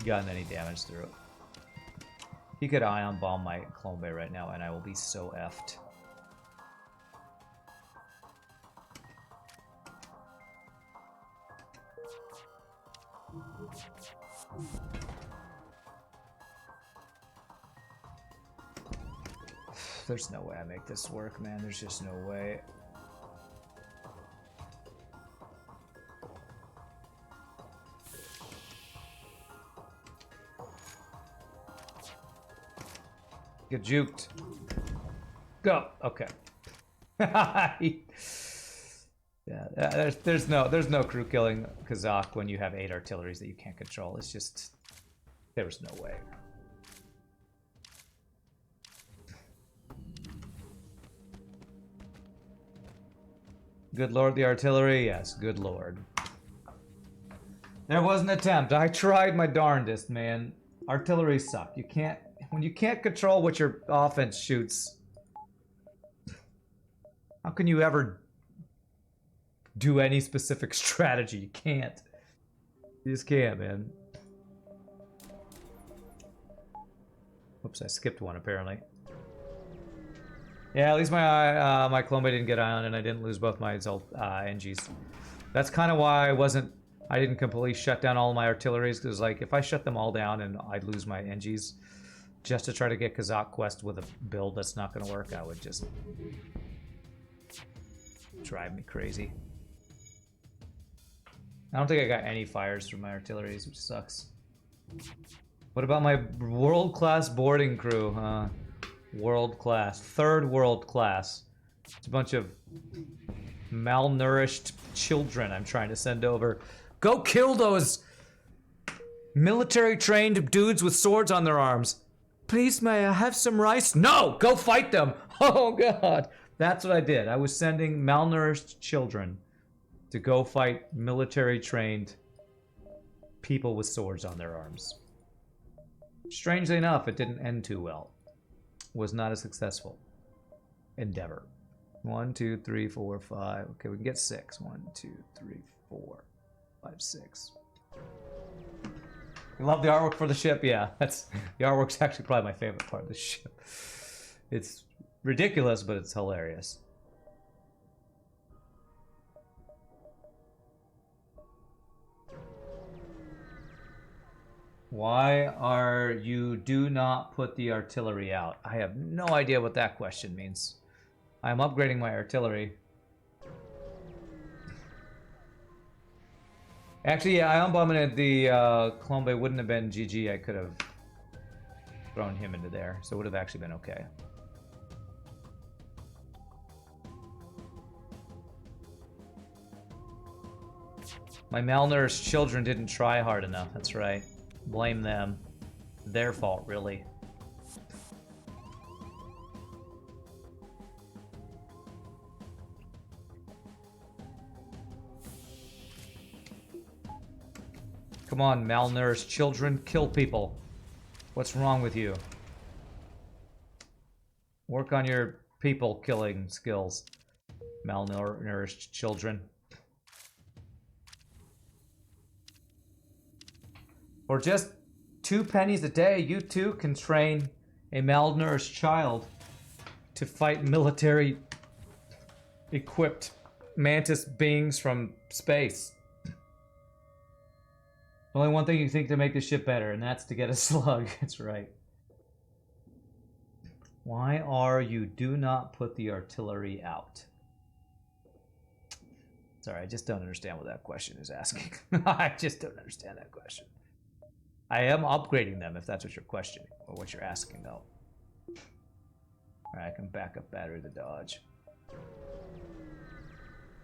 S1: gotten any damage through it. He could ion bomb my clone bay right now, and I will be so effed. There's no way I make this work, man. There's just no way. Get juked. Go. Okay. Yeah, there's no crew killing Kazakh when you have 8 artilleries that you can't control. It's just there was no way. Good lord, the artillery? Yes, good lord. There was an attempt. I tried my darndest, man. Artillery suck. You can't... When you can't control what your offense shoots, How can you ever do any specific strategy? You can't. You just can't, man. Oops, I skipped one apparently. Yeah, at least my my Clombe didn't get ion, and I didn't lose both my NGs. That's kind of why I didn't completely shut down all my artilleries, because like if I shut them all down and I'd lose my NGs just to try to get Kazakh Quest with a build that's not going to work, I would just drive me crazy. I don't think I got any fires from my artilleries, which sucks. What about my world-class boarding crew? World-class. Third world-class. It's a bunch of malnourished children I'm trying to send over. Go kill those military-trained dudes with swords on their arms. Please, may I have some rice? No! Go fight them! Oh, God. That's what I did. I was sending malnourished children to go fight military-trained people with swords on their arms. Strangely enough, it didn't end too well. Was not a successful endeavor. 1, 2, 3, 4, 5. Okay, we can get 6. 1, 2, 3, 4, 5, 6. You love the artwork for the ship? Yeah, that's the artwork's actually probably my favorite part of the ship. It's ridiculous, but it's hilarious. Why are you do not put the artillery out? I have no idea what that question means. I'm upgrading my artillery. Actually, yeah, I unbombered the Clombe wouldn't have been GG. I could have thrown him into there, so it would have actually been okay. My malnourished children didn't try hard enough, that's right. Blame them. Their fault, really. Come on, malnourished children, kill people. What's wrong with you? Work on your people killing skills. Malnourished children. For just 2 pennies a day, you too can train a malnourished child to fight military equipped mantis beings from space. Only one thing you think to make the ship better, and that's to get a slug. That's right. Why are you do not put the artillery out? Sorry, I just don't understand what that question is asking. I just don't understand that question. I am upgrading them, if that's what you're questioning, or what you're asking, though. Alright, I can back up battery to dodge.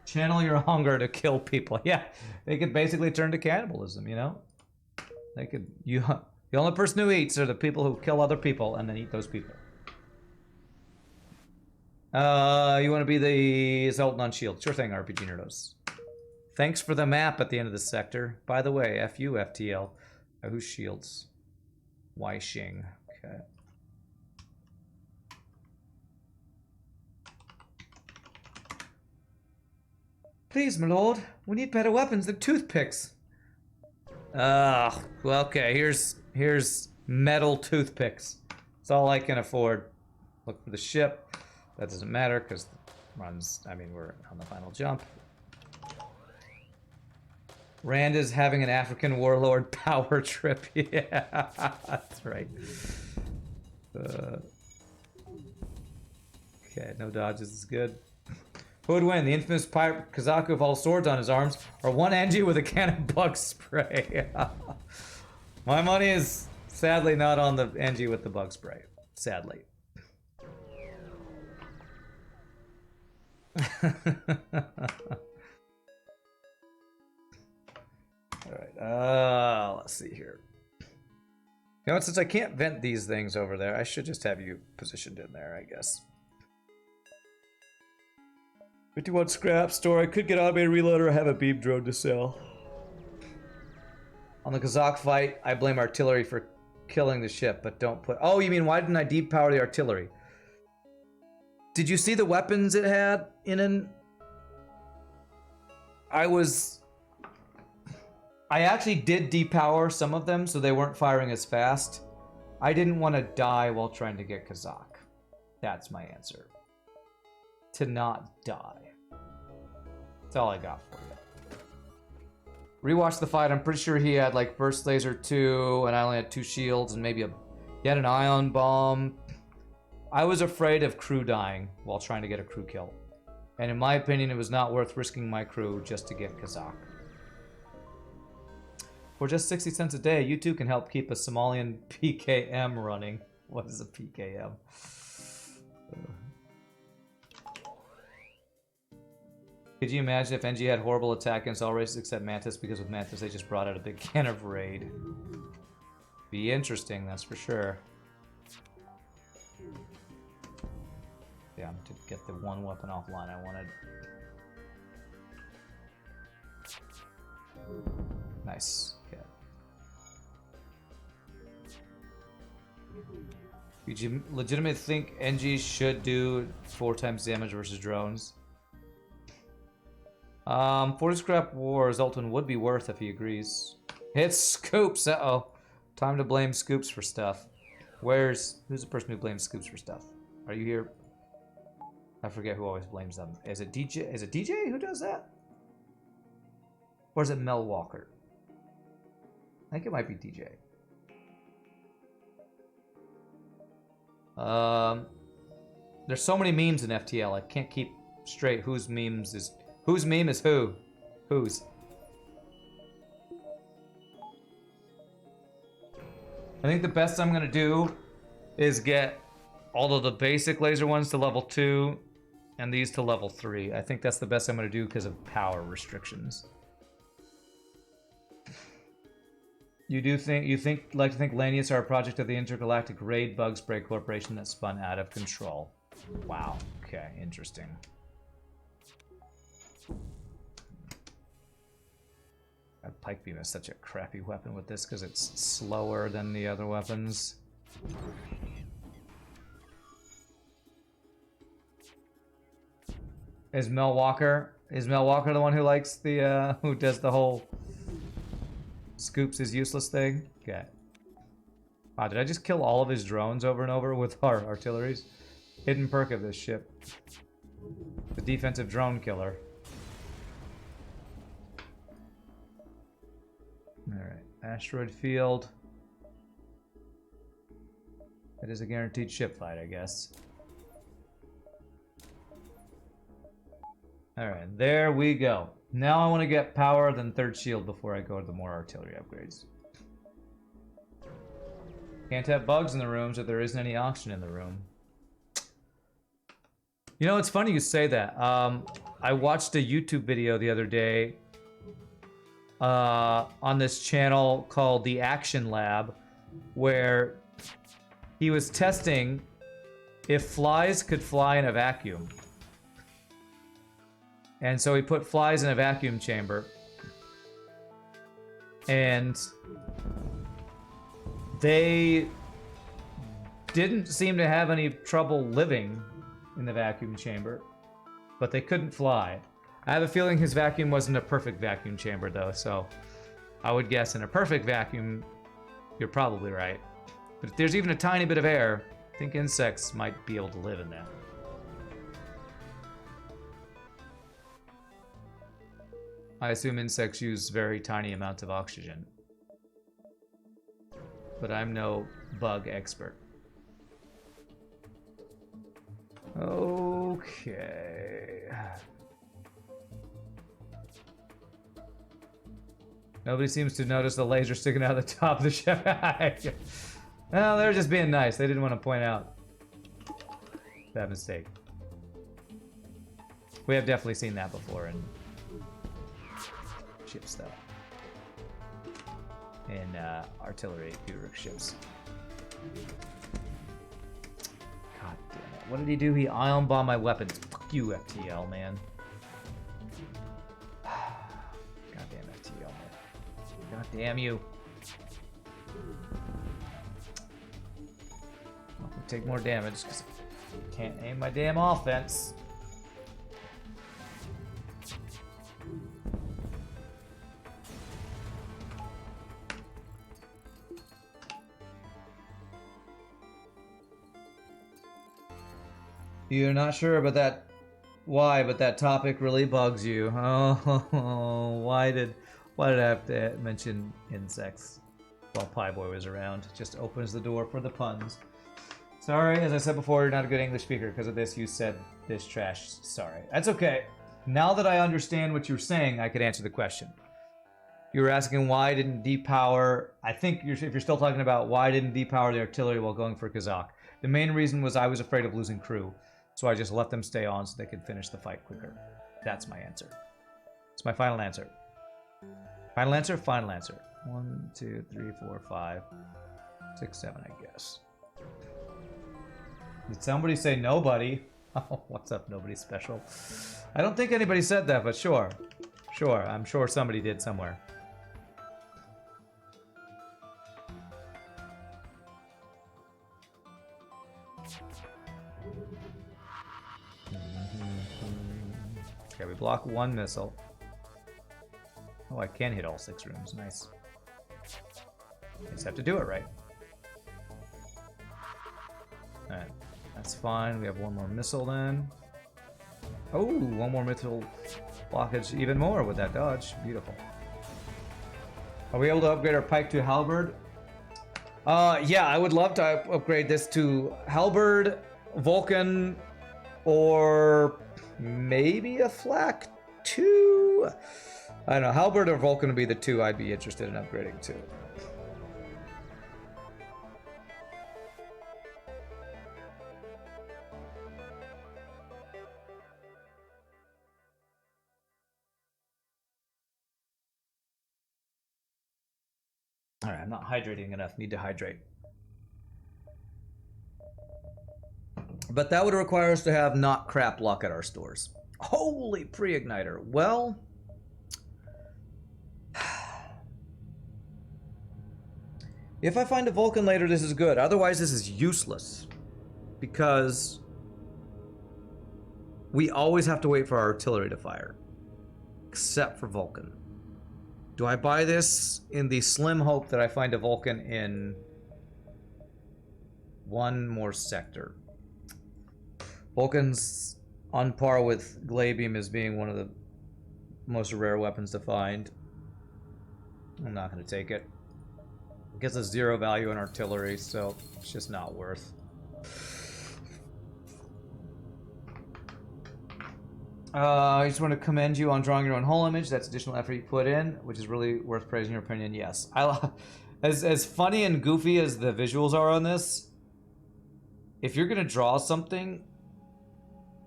S1: Channel your hunger to kill people. Yeah, they could basically turn to cannibalism, you know? They could, the only person who eats are the people who kill other people and then eat those people. You want to be the Zoltan on shield. Sure thing, RPG Nerdos. Thanks for the map at the end of the sector. By the way, F you, FTL. Who's shields? Wai Xing. Okay. Please, my lord. We need better weapons than toothpicks. Well, okay. Here's metal toothpicks. That's all I can afford. Look for the ship. That doesn't matter because runs. I mean, we're on the final jump. Rand is having an African warlord power trip. Yeah, that's right. Okay, no dodges is good. Who would win? The infamous pirate Kazaku with all swords on his arms, or one Angie with a can of bug spray? My money is sadly not on the Angie with the bug spray. Sadly. Alright, let's see here. You know what, since I can't vent these things over there, I should just have you positioned in there, I guess. 51 scrap store. I could get automated reloader or have a beam drone to sell. On the Kazakh fight, I blame artillery for killing the ship, but don't put... Oh, you mean why didn't I depower the artillery? Did you see the weapons it had? in an... I actually did depower some of them so they weren't firing as fast. I didn't want to die while trying to get Kazakh. That's my answer. To not die. That's all I got for you. Rewatch the fight. I'm pretty sure he had like burst laser 2 and I only had 2 shields and maybe he had an ion bomb. I was afraid of crew dying while trying to get a crew kill. And in my opinion, it was not worth risking my crew just to get Kazakh. For just 60 cents a day, you too can help keep a Somalian PKM running. What is a PKM? Could you imagine if NG had horrible attack against all races except Mantis, because with Mantis they just brought out a big can of Raid? Be interesting, that's for sure. Yeah, to get the one weapon offline I wanted. Nice. Okay. Did you legitimately think NG should do 4 times damage versus drones? 40 scrap war, Zoltan would be worth if he agrees. It's Scoops, uh-oh. Time to blame Scoops for stuff. Who's the person who blames Scoops for stuff? Are you here? I forget who always blames them. Is it DJ? Is it DJ who does that? Or is it Mel Walker? I think it might be DJ. There's so many memes in FTL, I can't keep straight whose meme is who. Whose. I think the best I'm gonna do is get all of the basic laser ones to level 2 and these to level 3. I think that's the best I'm gonna do because of power restrictions. You like to think Lanius are a project of the intergalactic raid bug spray corporation that spun out of control. Wow. Okay, interesting. That pike beam is such a crappy weapon with this because it's slower than the other weapons. Is Mel Walker the one who likes the who does the whole Scoops is useless thing? Okay. Wow, did I just kill all of his drones over and over with our artilleries? Hidden perk of this ship. The defensive drone killer. Alright, asteroid field. It is a guaranteed ship fight, I guess. Alright, there we go. Now I want to get power, then third shield before I go to the more artillery upgrades. Can't have bugs in the rooms if there isn't any oxygen in the room. You know, it's funny you say that. I watched a YouTube video the other day on this channel called The Action Lab, where he was testing if flies could fly in a vacuum. And so he put flies in a vacuum chamber. And they didn't seem to have any trouble living in the vacuum chamber, but they couldn't fly. I have a feeling his vacuum wasn't a perfect vacuum chamber though, so I would guess in a perfect vacuum, you're probably right. But if there's even a tiny bit of air, I think insects might be able to live in that. I assume insects use very tiny amounts of oxygen. But I'm no bug expert. Okay. Nobody seems to notice the laser sticking out of the top of the ship. Well, they were just being nice. They didn't want to point out that mistake. We have definitely seen that before in ship stuff. In artillery Uruk ships. God damn it. What did he do? He ion bombed my weapons. Fuck you, FTL, man. Goddamn FTL, man. God damn you. I'm gonna take more damage because I can't aim my damn offense. You're not sure about that. Why? But that topic really bugs you. Oh, why did I have to mention insects while Pieboy was around? Just opens the door for the puns. Sorry, as I said before, you're not a good English speaker. Because of this, you said this trash. Sorry. That's okay. Now that I understand what you're saying, I could answer the question. You were asking why didn't depower... I think if you're still talking about why didn't depower the artillery while going for Kazakh. The main reason was I was afraid of losing crew. So I just let them stay on so they could finish the fight quicker. That's my answer. It's my final answer. Final answer? Final answer. 1, 2, 3, 4, 5, 6, 7, I guess. Did somebody say nobody? Oh, what's up, nobody special? I don't think anybody said that, but sure. Sure, I'm sure somebody did somewhere. Okay, we block one missile. Oh, I can hit all 6 rooms. Nice. I just have to do it right. Alright, that's fine. We have one more missile then. Oh, one more missile blockage, even more with that dodge. Beautiful. Are we able to upgrade our pike to halberd? Yeah, I would love to upgrade this to halberd, Vulcan, or maybe a flak 2? I don't know. Halberd or Vulcan would be the 2 I'd be interested in upgrading to. Alright, I'm not hydrating enough. Need to hydrate. But that would require us to have not crap luck at our stores. Holy pre-igniter. Well... if I find a Vulcan later, this is good. Otherwise, this is useless. Because... we always have to wait for our artillery to fire. Except for Vulcan. Do I buy this in the slim hope that I find a Vulcan in one more sector? Vulcan's on par with Glabeam as being one of the most rare weapons to find. I'm not going to take it. It gets a 0 value in artillery, so it's just not worth. I just want to commend you on drawing your own whole image. That's additional effort you put in, which is really worth praising your opinion. Yes. As funny and goofy as the visuals are on this, if you're going to draw something,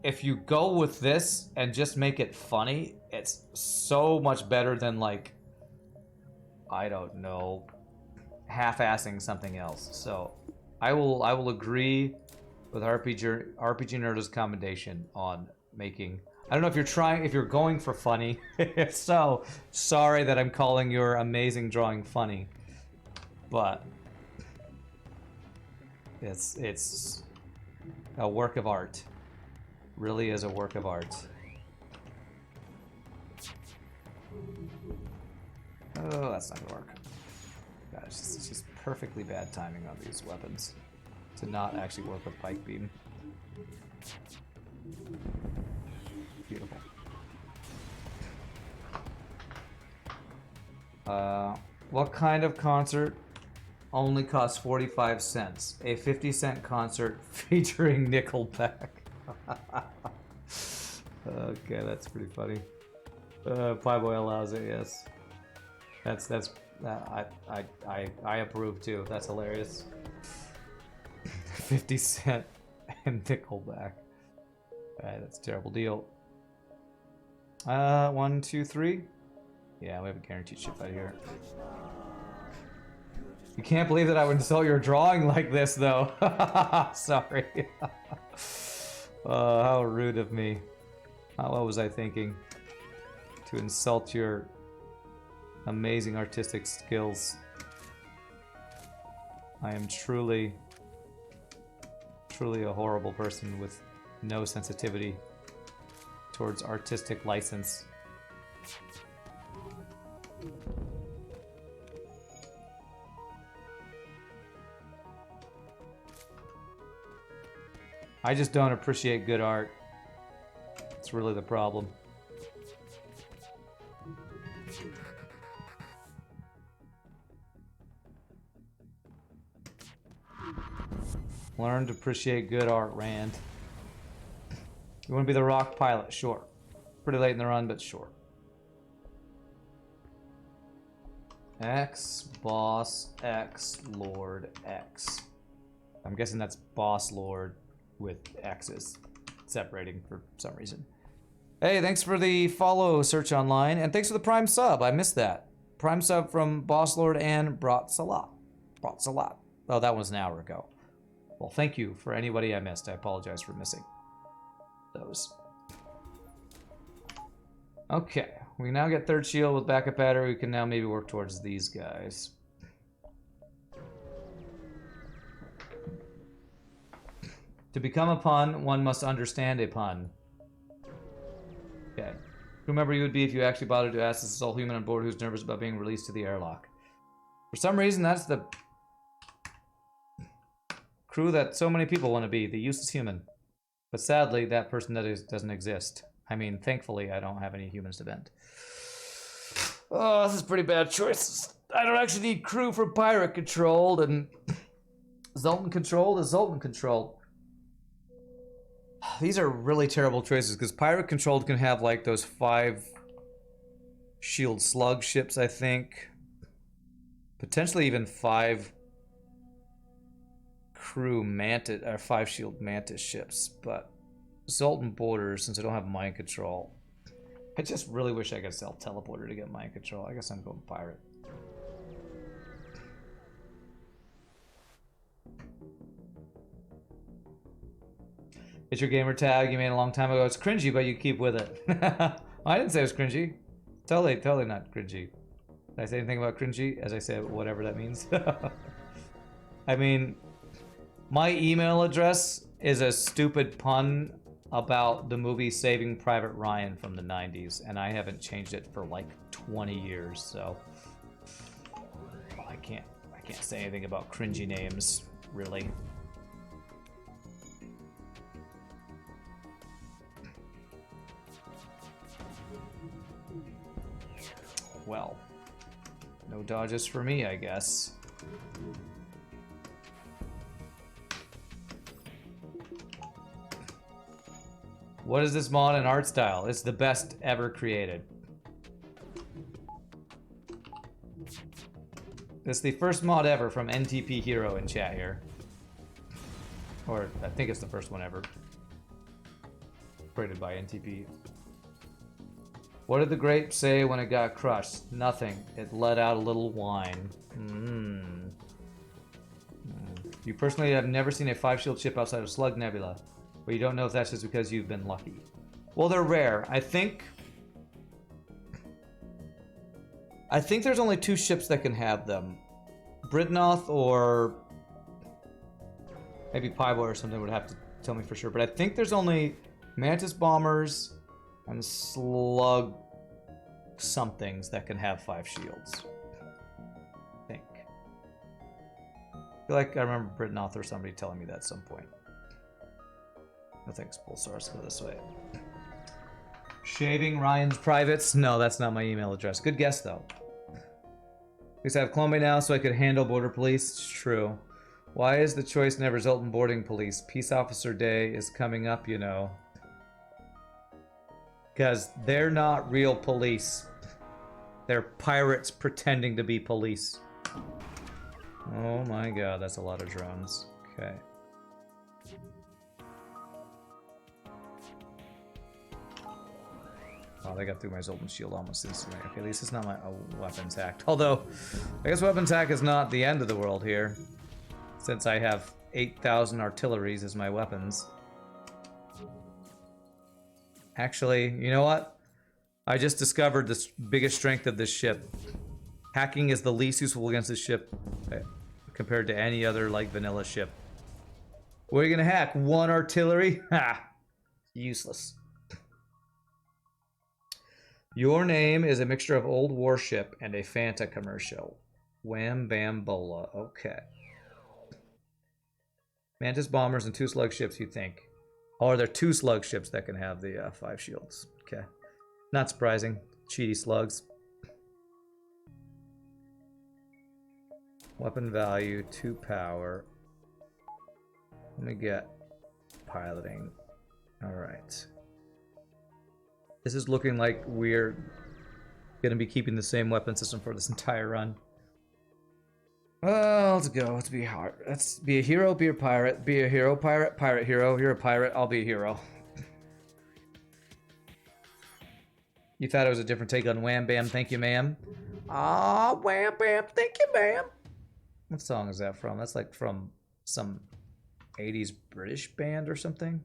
S1: if you go with this and just make it funny, it's so much better than, like, I don't know, half-assing something else. So I will agree with RPG Nerdo's commendation on making... I don't know if you're going for funny. If so, sorry that I'm calling your amazing drawing funny. But it's a work of art. Really is a work of art. Oh, that's not gonna work. God, it's just perfectly bad timing on these weapons to not actually work with pike beam. Beautiful. What kind of concert only costs 45 cents? A 50-cent concert featuring Nickelback. Okay, that's pretty funny. Pieboy allows it, yes. I approve too. That's hilarious. 50 cent and Nickelback. Alright, that's a terrible deal. 1, 2, 3. Yeah, we have a guaranteed ship out here. You can't believe that I would insult your drawing like this, though. Sorry. How rude of me. What was I thinking? To insult your amazing artistic skills. I am truly a horrible person with no sensitivity towards artistic license. I just don't appreciate good art. It's really the problem. Learn to appreciate good art, Rand. You want to be the rock pilot? Sure. Pretty late in the run, but sure. X, boss, X, lord, X. I'm guessing that's boss lord with X's separating for some reason. Hey, thanks for the follow, Search Online, and thanks for the Prime sub. I missed that. Prime sub from Boss Lord and Bratsalat. Bratsalat. Oh, that was an hour ago. Well, thank you for anybody I missed. I apologize for missing those. Okay, we now get third shield with backup battery. We can now maybe work towards these guys. To become a pun, one must understand a pun. Okay. Whomever you would be if you actually bothered to ask this sole human on board who's nervous about being released to the airlock. For some reason, that's the crew that so many people want to be, the useless human. But sadly, that person doesn't exist. I mean, thankfully, I don't have any humans to vent. Oh, this is pretty bad choices. I don't actually need crew for pirate controlled, and Zoltan controlled is Zoltan controlled. These are really terrible choices, because pirate controlled can have, like, those 5 shield slug ships, I think. Potentially even 5 crew mantis, or 5 shield mantis ships, but Zoltan borders, since I don't have mind control. I just really wish I could sell teleporter to get mind control. I guess I'm going pirate. It's your gamer tag you made a long time ago. It's cringy, but you keep with it. I didn't say it was cringy. Totally not cringy. Did I say anything about cringy? As I said, whatever that means. I mean, my email address is a stupid pun about the movie Saving Private Ryan from the 90s, and I haven't changed it for like 20 years, so I can't say anything about cringy names, really. Well, no dodges for me, I guess. What is this mod and art style? It's the best ever created. It's the first mod ever from NTP Hero in chat here. Or, I think it's the first one ever. Created by NTP. What did the grape say when it got crushed? Nothing. It let out a little wine. You personally have never seen a 5-shield ship outside of Slug Nebula. But you don't know if that's just because you've been lucky. Well, they're rare. I think there's only 2 ships that can have them. Britnoth or maybe Pybo or something would have to tell me for sure. But I think there's only Mantis Bombers and Slug somethings that can have 5 shields. I think. I feel like I remember Britnoth or somebody telling me that at some point. No thanks, Pulsars. Go this way. Shaving Ryan's privates? No, that's not my email address. Good guess, though. At least I have Columbia now, so I could handle border police. It's true. Why is the choice never Zoltan boarding police? Peace Officer Day is coming up, you know. Because they're not real police. They're pirates pretending to be police. Oh my god, that's a lot of drones. Okay. Oh, they got through my Zoltan shield almost instantly. Okay, at least it's not my weapons hacked. Although, I guess weapons hack is not the end of the world here. Since I have 8,000 artilleries as my weapons. Actually, you know what? I just discovered the biggest strength of this ship. Hacking is the least useful against this ship compared to any other, like, vanilla ship. What are you gonna hack? 1 artillery? Ha! Useless. Your name is a mixture of old warship and a Fanta commercial. Wham Bam Bola. Okay. Mantis bombers and 2 slug ships, you think. Oh, are there 2 slug ships that can have the 5 shields? Okay. Not surprising. Cheaty slugs. Weapon value, 2 power. Let me get piloting. Alright. This is looking like we're going to be keeping the same weapon system for this entire run. Let's go. Let's be hard. Let's be a hero, be a pirate. Be a hero, pirate, pirate, hero. You're a pirate, I'll be a hero. You thought it was a different take on Wham Bam, thank you, ma'am. Ah, Wham Bam, thank you, ma'am. What song is that from? That's like from some 80s British band or something.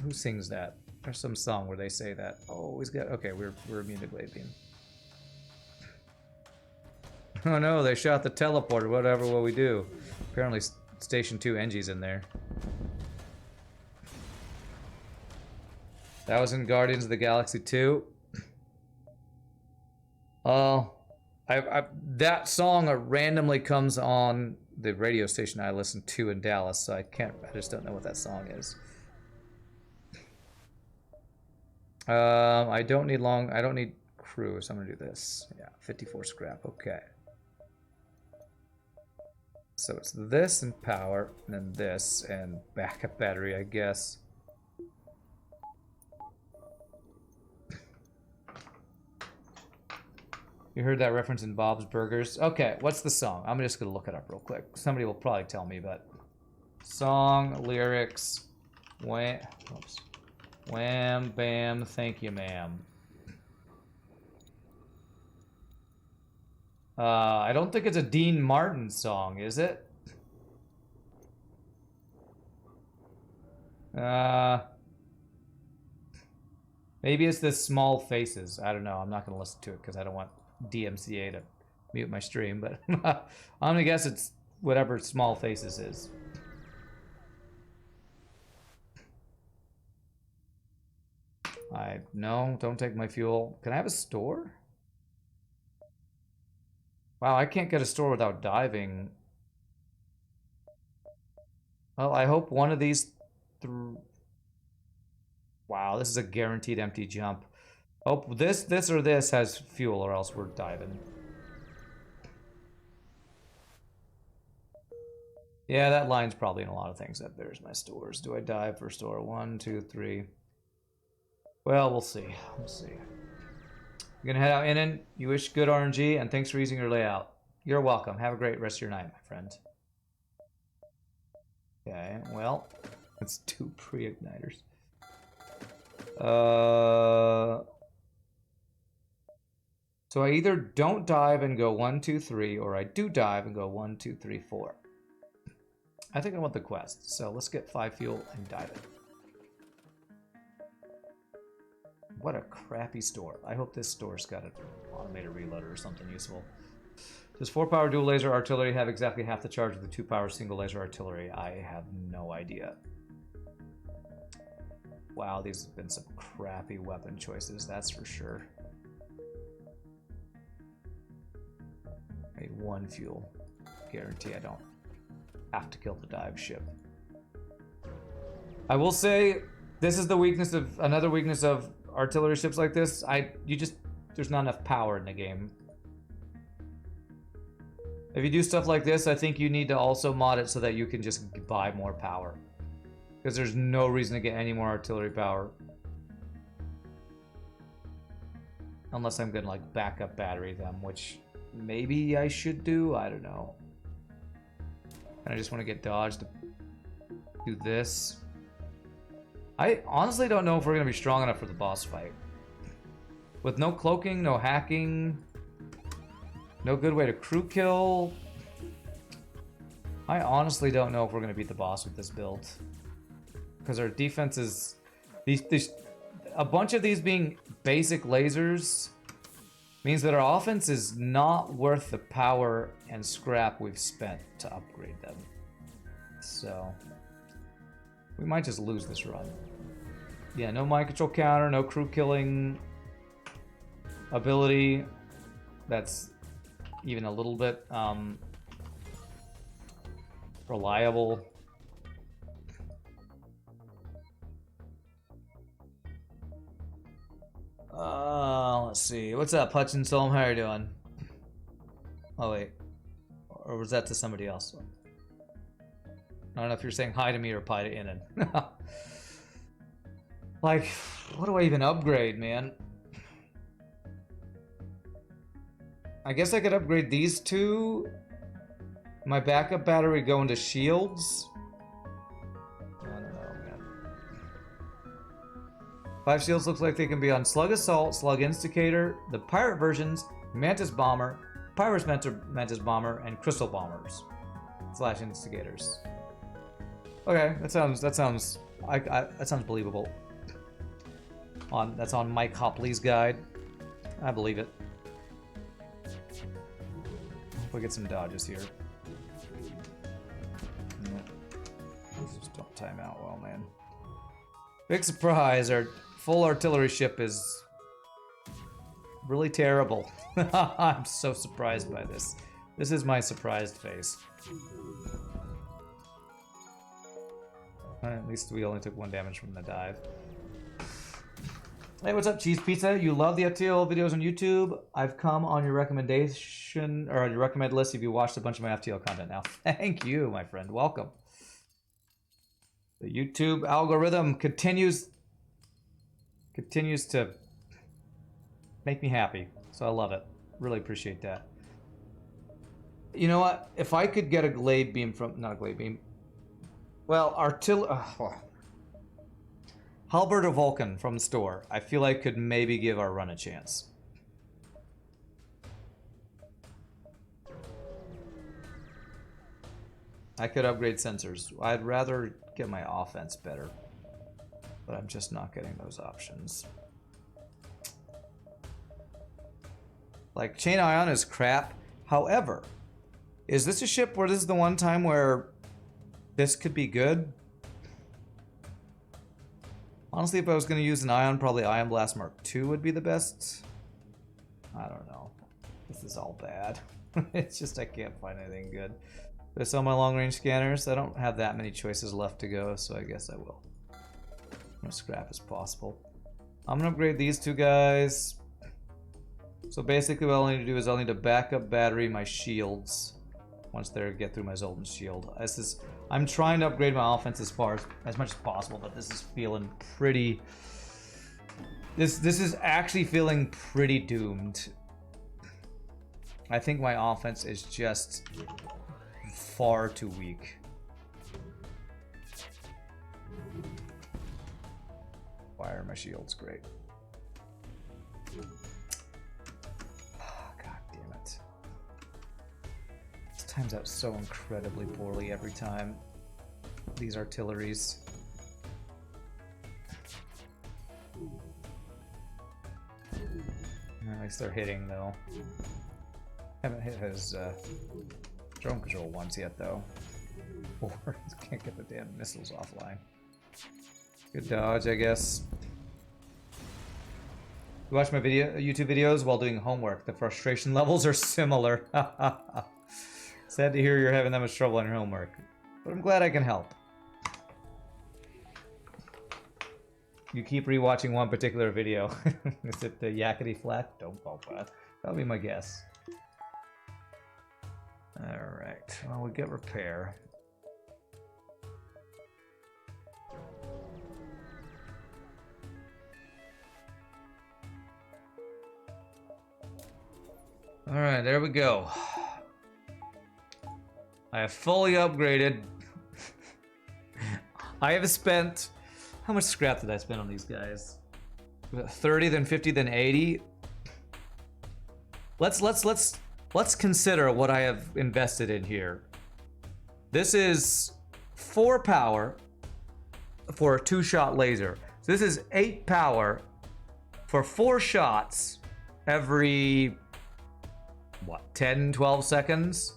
S1: Who sings that? There's some song where they say that. Oh, he's got... Okay, we're immune to glade beam. Oh no, they shot the teleporter. Whatever will we do? Apparently Station 2 NG's in there. That was in Guardians of the Galaxy 2. Oh, that song randomly comes on the radio station I listen to in Dallas, so I just don't know what that song is. I don't need crew, so I'm gonna do this. Yeah, 54 scrap, okay. So it's this and power, and then this and backup battery, I guess. You heard that reference in Bob's Burgers? Okay, what's the song? I'm just gonna look it up real quick. Somebody will probably tell me, but... Song, lyrics, wham, bam, thank you, ma'am. I don't think it's a Dean Martin song, is it? Maybe it's this Small Faces. I don't know. I'm not going to listen to it because I don't want DMCA to mute my stream, but I'm going to guess it's whatever Small Faces is. No, don't take my fuel. Can I have a store? Wow, I can't get a store without diving. Well, I hope one of these Wow, this is a guaranteed empty jump. Hope this or this has fuel, or else we're diving. Yeah, that line's probably in a lot of things. There's my stores. Do I dive for store? 1, 2, 3. Well, we'll see. We'll see. You're gonna head out in. You wish good RNG, and thanks for using your layout. You're welcome. Have a great rest of your night, my friend. Okay, well, that's 2 pre-igniters. So I either don't dive and go 1, 2, 3, or I do dive and go 1, 2, 3, 4. I think I want the quest, so let's get 5 fuel and dive it. What a crappy store. I hope this store's got an automated reloader or something useful. Does 4-power dual laser artillery have exactly half the charge of the 2-power single laser artillery? I have no idea. Wow, these have been some crappy weapon choices, that's for sure. I need 1 fuel. Guarantee I don't have to kill the dive ship. I will say, this is the weakness of, another weakness of artillery ships like this. There's not enough power in the game. If you do stuff like this, I think you need to also mod it so that you can just buy more power. Because there's no reason to get any more artillery power. Unless I'm gonna like backup battery them, which maybe I should do, I don't know. And I just want to get dodge to do this. I honestly don't know if we're gonna be strong enough for the boss fight. With no cloaking, no hacking, no good way to crew kill. I honestly don't know if we're gonna beat the boss with this build. Because our defense is... a bunch of these being basic lasers means that our offense is not worth the power and scrap we've spent to upgrade them. So... we might just lose this run. Yeah, no mind control counter, no crew killing ability. That's even a little bit reliable. Let's see. What's up, Hutchinson? How are you doing? Oh, wait. Or was that to somebody else? I don't know if you're saying hi to me or pie to Inan. Like, what do I even upgrade, man? I guess I could upgrade these two. My backup battery go into shields. I don't know, man. 5 shields looks like they can be on Slug Assault, Slug Instigator, the pirate versions, Mantis Bomber, Pirate's Mantis Bomber, and Crystal Bombers / Instigators. Okay, that sounds believable. That's on Mike Hopley's guide. I believe it. Hope we get some dodges here. These just don't time out well, man. Big surprise, our full artillery ship is really terrible. I'm so surprised by this. This is my surprised face. At least we only took 1 damage from the dive. Hey, what's up, Cheese Pizza? You love the FTL videos on YouTube. I've come on your recommendation, or on your recommended list if you watched a bunch of my FTL content now. Thank you, my friend. Welcome. The YouTube algorithm continues to make me happy. So I love it. Really appreciate that. You know what? If I could get a glade beam from... Not a glade beam. Well, Halberd of Vulcan from the store. I feel like could maybe give our run a chance. I could upgrade sensors. I'd rather get my offense better. But I'm just not getting those options. Like, Chain Ion is crap. However, is this a ship where this is the one time where this could be good? Honestly, if I was going to use an Ion, probably Ion Blast Mark II would be the best. I don't know. This is all bad. It's just I can't find anything good. But it's on my long-range scanners. I don't have that many choices left to go, so I guess I will. As much scrap as possible. I'm going to upgrade these two guys. So basically what I'll need to do is I'll need to backup battery my shields once they get through my Zoltan shield. I'm trying to upgrade my offense as much as possible, but this is feeling pretty... This is actually feeling pretty doomed. I think my offense is just far too weak. Fire my shields, great. Times out so incredibly poorly every time. These artilleries. At least they're hitting though. Haven't hit his drone control ones yet though. Or can't get the damn missiles offline. Good dodge, I guess. You watch my YouTube videos while doing homework. The frustration levels are similar. Sad to hear you're having that much trouble on your homework, but I'm glad I can help. You keep rewatching one particular video. Is it the Yakety Flat? Don't fall for that. That'll be my guess. Alright, well, we get repair. Alright, there we go. I have fully upgraded. I have spent... How much scrap did I spend on these guys? 30, then 50, then 80. Let's consider what I have invested in here. This is 4 power for a 2-shot laser. So this is 8 power for 4 shots every, what, 10, 12 seconds?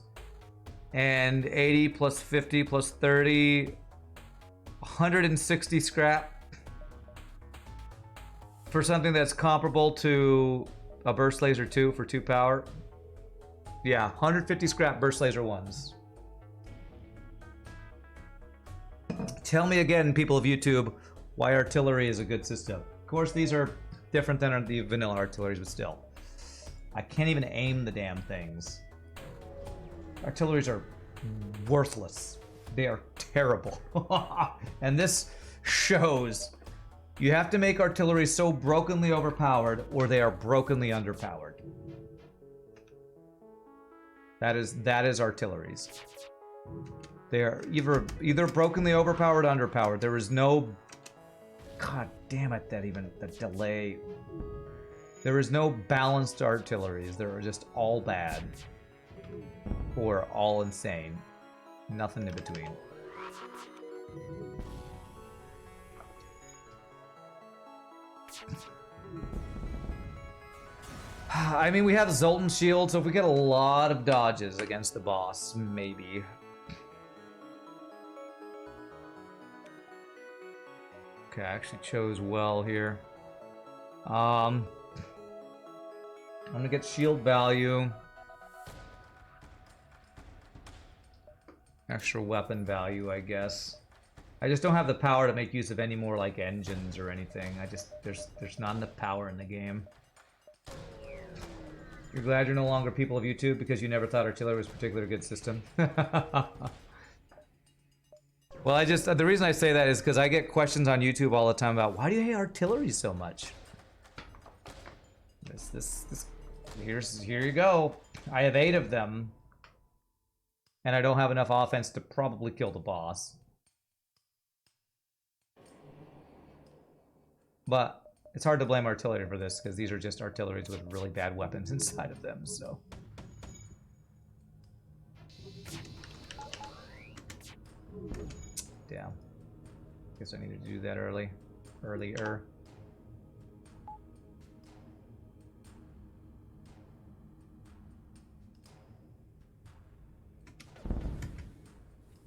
S1: And 80 plus 50 plus 30, 160 scrap for something that's comparable to a burst laser 2 for 2 power. Yeah, 150 scrap burst laser 1s. Tell me again, people of YouTube, why artillery is a good system. Of course, these are different than the vanilla artilleries, but still. I can't even aim the damn things. Artilleries are worthless. They are terrible. And this shows you have to make artillery so brokenly overpowered or they are brokenly underpowered. That is artilleries. They are either brokenly overpowered or underpowered. There is no... God damn it, the delay. There is no balanced artilleries. They're just all bad. Or all insane. Nothing in between. I mean, we have Zoltan Shield, so if we get a lot of dodges against the boss, maybe. Okay, I actually chose well here. I'm gonna get shield value. Extra weapon value, I guess. I just don't have the power to make use of any more like engines or anything. There's not enough power in the game. You're glad you're no longer people of YouTube because you never thought artillery was a particularly good system. Well, the reason I say that is because I get questions on YouTube all the time about why do you hate artillery so much? Here you go. I have 8 of them. And I don't have enough offense to probably kill the boss. But it's hard to blame artillery for this, because these are just artilleries with really bad weapons inside of them, so... Damn. Guess I needed to do that earlier.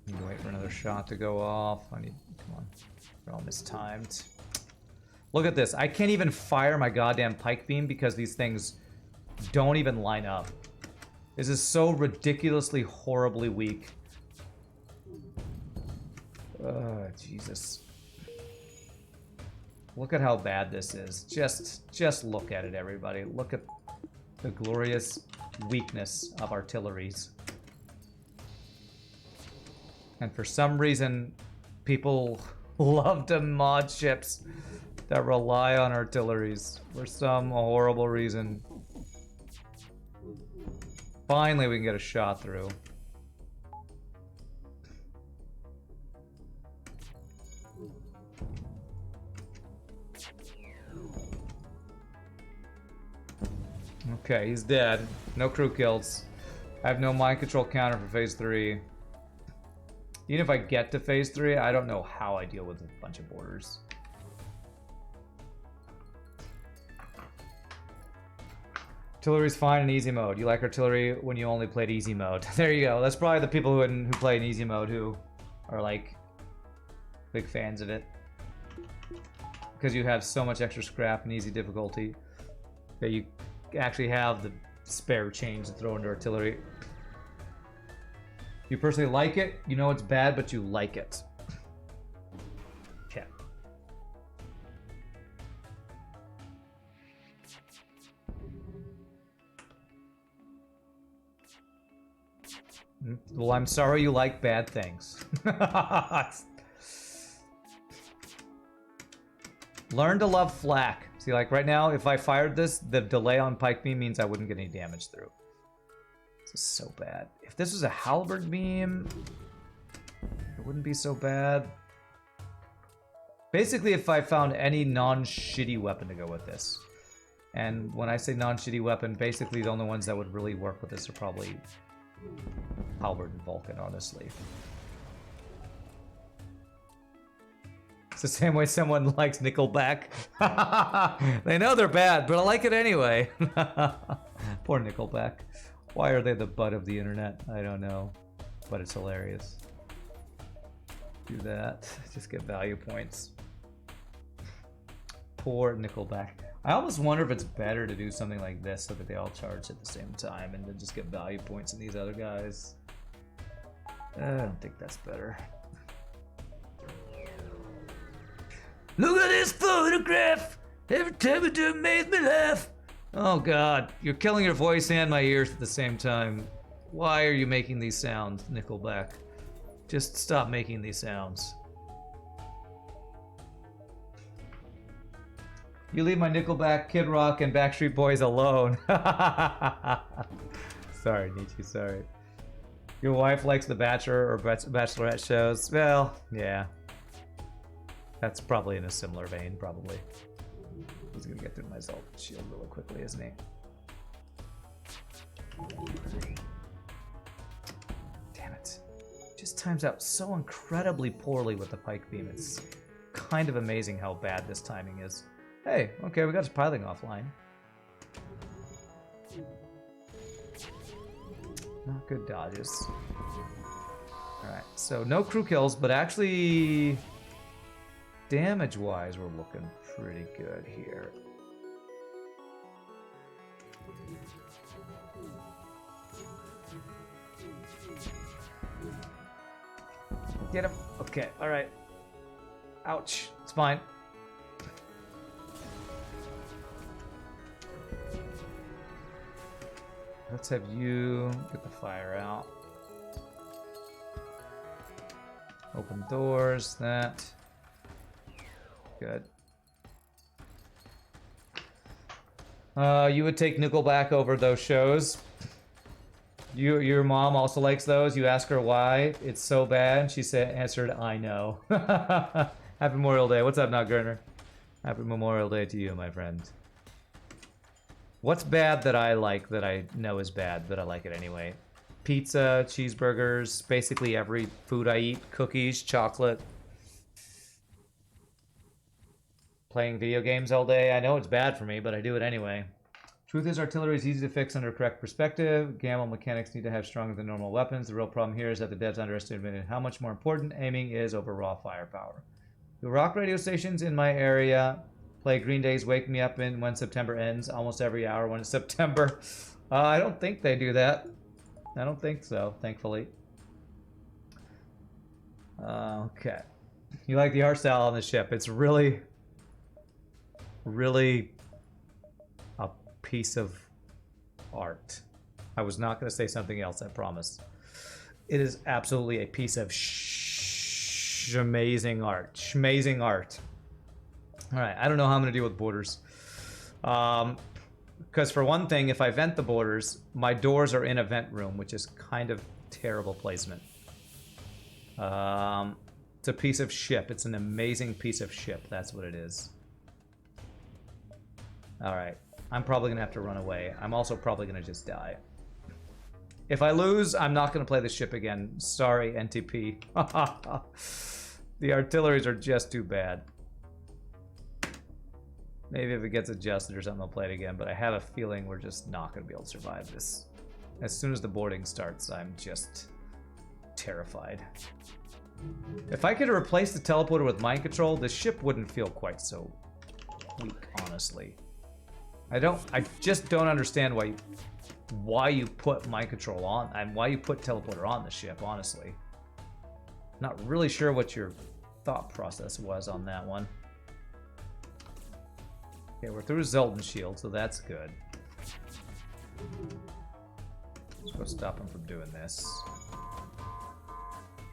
S1: Need to wait for another shot to go off. Come on. They're all mistimed. Look at this. I can't even fire my goddamn pike beam because these things don't even line up. This is so ridiculously horribly weak. Jesus. Look at how bad this is. Just look at it, everybody. Look at the glorious weakness of artilleries. And for some reason, people love to mod ships that rely on artilleries for some horrible reason. Finally, we can get a shot through. Okay, he's dead. No crew kills. I have no mind control counter for phase 3. Even if I get to phase 3, I don't know how I deal with a bunch of borders. Artillery's fine in easy mode. You like artillery when you only played easy mode. There you go. That's probably the people who play in easy mode who are like big fans of it. Because you have so much extra scrap and easy difficulty that you actually have the spare change to throw into artillery. You personally like it, you know it's bad, but you like it. Okay. Well, I'm sorry you like bad things. Learn to love flak. See, like right now, if I fired this, the delay on pike beam means I wouldn't get any damage through. This is so bad. If this was a halberd beam, it wouldn't be so bad. Basically, if I found any non-shitty weapon to go with this. And when I say non-shitty weapon, basically the only ones that would really work with this are probably halberd and Vulcan, honestly. It's the same way someone likes Nickelback. They know they're bad, but I like it anyway. Poor Nickelback. Why are they the butt of the internet? I don't know. But it's hilarious. Do that. Just get value points. Poor Nickelback. I almost wonder if it's better to do something like this so that they all charge at the same time and then just get value points in these other guys. I don't think that's better. Look at this photograph! Every time it do makes me laugh. Oh God, you're killing your voice and my ears at the same time. Why are you making these sounds, Nickelback? Just stop making these sounds. You leave my Nickelback, Kid Rock, and Backstreet Boys alone. Sorry, Nietzsche, sorry. Your wife likes The Bachelor or Bachelorette shows? Well, yeah. That's probably in a similar vein, probably. He's gonna get through my Zult shield really quickly, isn't he? Damn it. Just times out so incredibly poorly with the pike beam. It's kind of amazing how bad this timing is. Hey, okay, we got his piloting offline. Not good dodges. Alright, so no crew kills, but actually damage-wise we're looking pretty good here. Get him. Okay, alright. Ouch. It's fine. Let's have you get the fire out. Open doors, that. Good. You would take Nickelback over those shows. Your mom also likes those. You ask her why. It's so bad. She answered, I know. Happy Memorial Day. What's up, Notgurner? Happy Memorial Day to you, my friend. What's bad that I like that I know is bad, but I like it anyway? Pizza, cheeseburgers, basically every food I eat, cookies, chocolate. Playing video games all day. I know it's bad for me, but I do it anyway. Truth is, artillery is easy to fix under correct perspective. Gamble mechanics need to have stronger than normal weapons. The real problem here is that the devs underestimated how much more important aiming is over raw firepower. The rock radio stations in my area play Green Day's Wake Me Up in When September Ends almost every hour when it's September. I don't think they do that. I don't think so, thankfully. Okay. You like the art style on the ship. It's really a piece of art. I was not going to say something else, I promise. It is absolutely a piece of amazing art. Schmazing art. Alright, I don't know how I'm going to deal with borders. Because for one thing, if I vent the borders, my doors are in a vent room, which is kind of terrible placement. It's a piece of ship. It's an amazing piece of ship. That's what it is. Alright, I'm probably going to have to run away. I'm also probably going to just die. If I lose, I'm not going to play the ship again. Sorry, NTP. The artilleries are just too bad. Maybe if it gets adjusted or something, I'll play it again, but I have a feeling we're just not going to be able to survive this. As soon as the boarding starts, I'm just terrified. If I could replace the teleporter with mind control, the ship wouldn't feel quite so weak, honestly. I just don't understand why you put mind control on, and why you put teleporter on the ship, honestly. Not really sure what your thought process was on that one. Okay, we're through Zoltan shield, so that's good. Let's go stop him from doing this.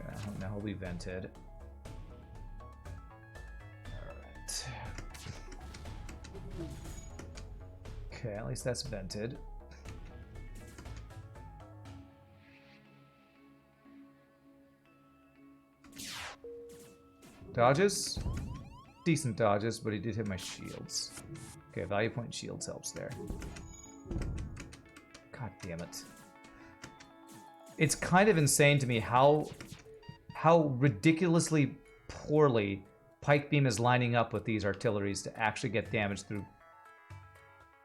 S1: Okay, now he'll be vented. Alright. Okay, at least that's vented. Dodges? Decent dodges, but he did hit my shields. Okay, value point shields helps there. God damn it. It's kind of insane to me how ridiculously poorly Pike Beam is lining up with these artilleries to actually get damage through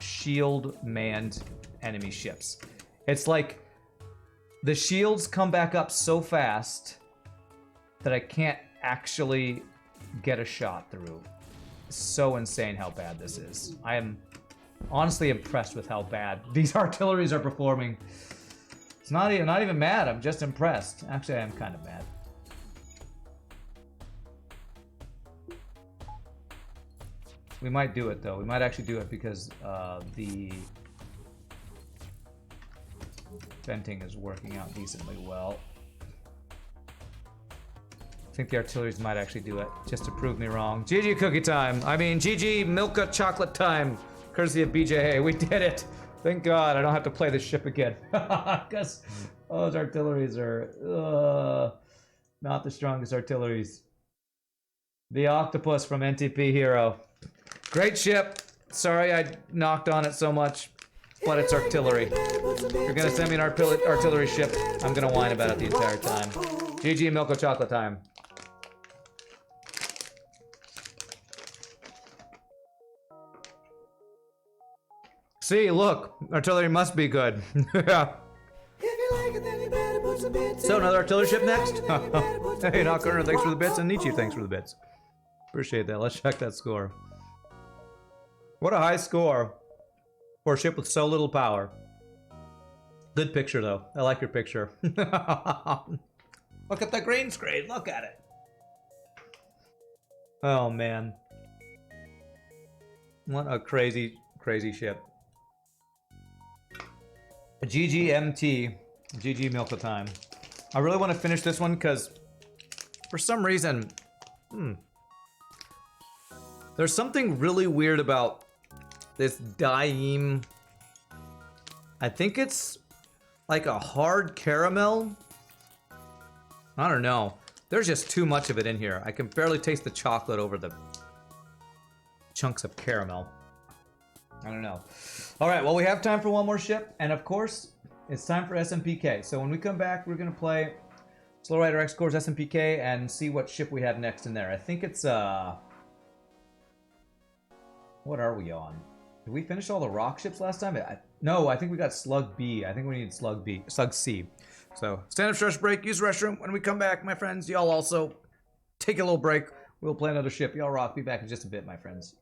S1: shield-manned enemy ships. It's like the shields come back up so fast that I can't actually get a shot through. It's so insane how bad this is. I am honestly impressed with how bad these artilleries are performing. It's not even mad, I'm just impressed. Actually, I am kind of mad. We might do it though. We might actually do it because the venting is working out decently well. I think the artilleries might actually do it, just to prove me wrong. GG cookie time. I mean, GG Milka chocolate time. Courtesy of BJA. We did it. Thank God I don't have to play this ship again. Because those artilleries are not the strongest artilleries. The Octopus from NTP Hero. Great ship. Sorry I knocked on it so much, but it's artillery. If you're gonna send me an artillery ship, I'm gonna whine about it the entire time. GG Milka chocolate time. See, look, artillery must be good. Yeah. So another artillery ship next? Hey, Knocker, thanks for the bits, and Nietzsche, thanks for the bits. Appreciate that. Let's check that score. What a high score for a ship with so little power. Good picture, though. I like your picture. Look at the green screen. Look at it. Oh, man. What a crazy, crazy ship. GGMT. GG Milka time. I really want to finish this one because for some reason, there's something really weird about this Daim. I think it's like a hard caramel. I don't know. There's just too much of it in here. I can barely taste the chocolate over the chunks of caramel. I don't know. All right, well, we have time for one more ship, and of course, it's time for SMPK. So when we come back, we're gonna play Slow Rider X Corps SMPK and see what ship we have next in there. I think it's what are we on? Did we finish all the rock ships last time? No, I think we got Slug B. I think we need Slug C. So stand up, stretch, break, use the restroom. When we come back, my friends, y'all also take a little break. We'll play another ship. Y'all rock. Be back in just a bit, my friends.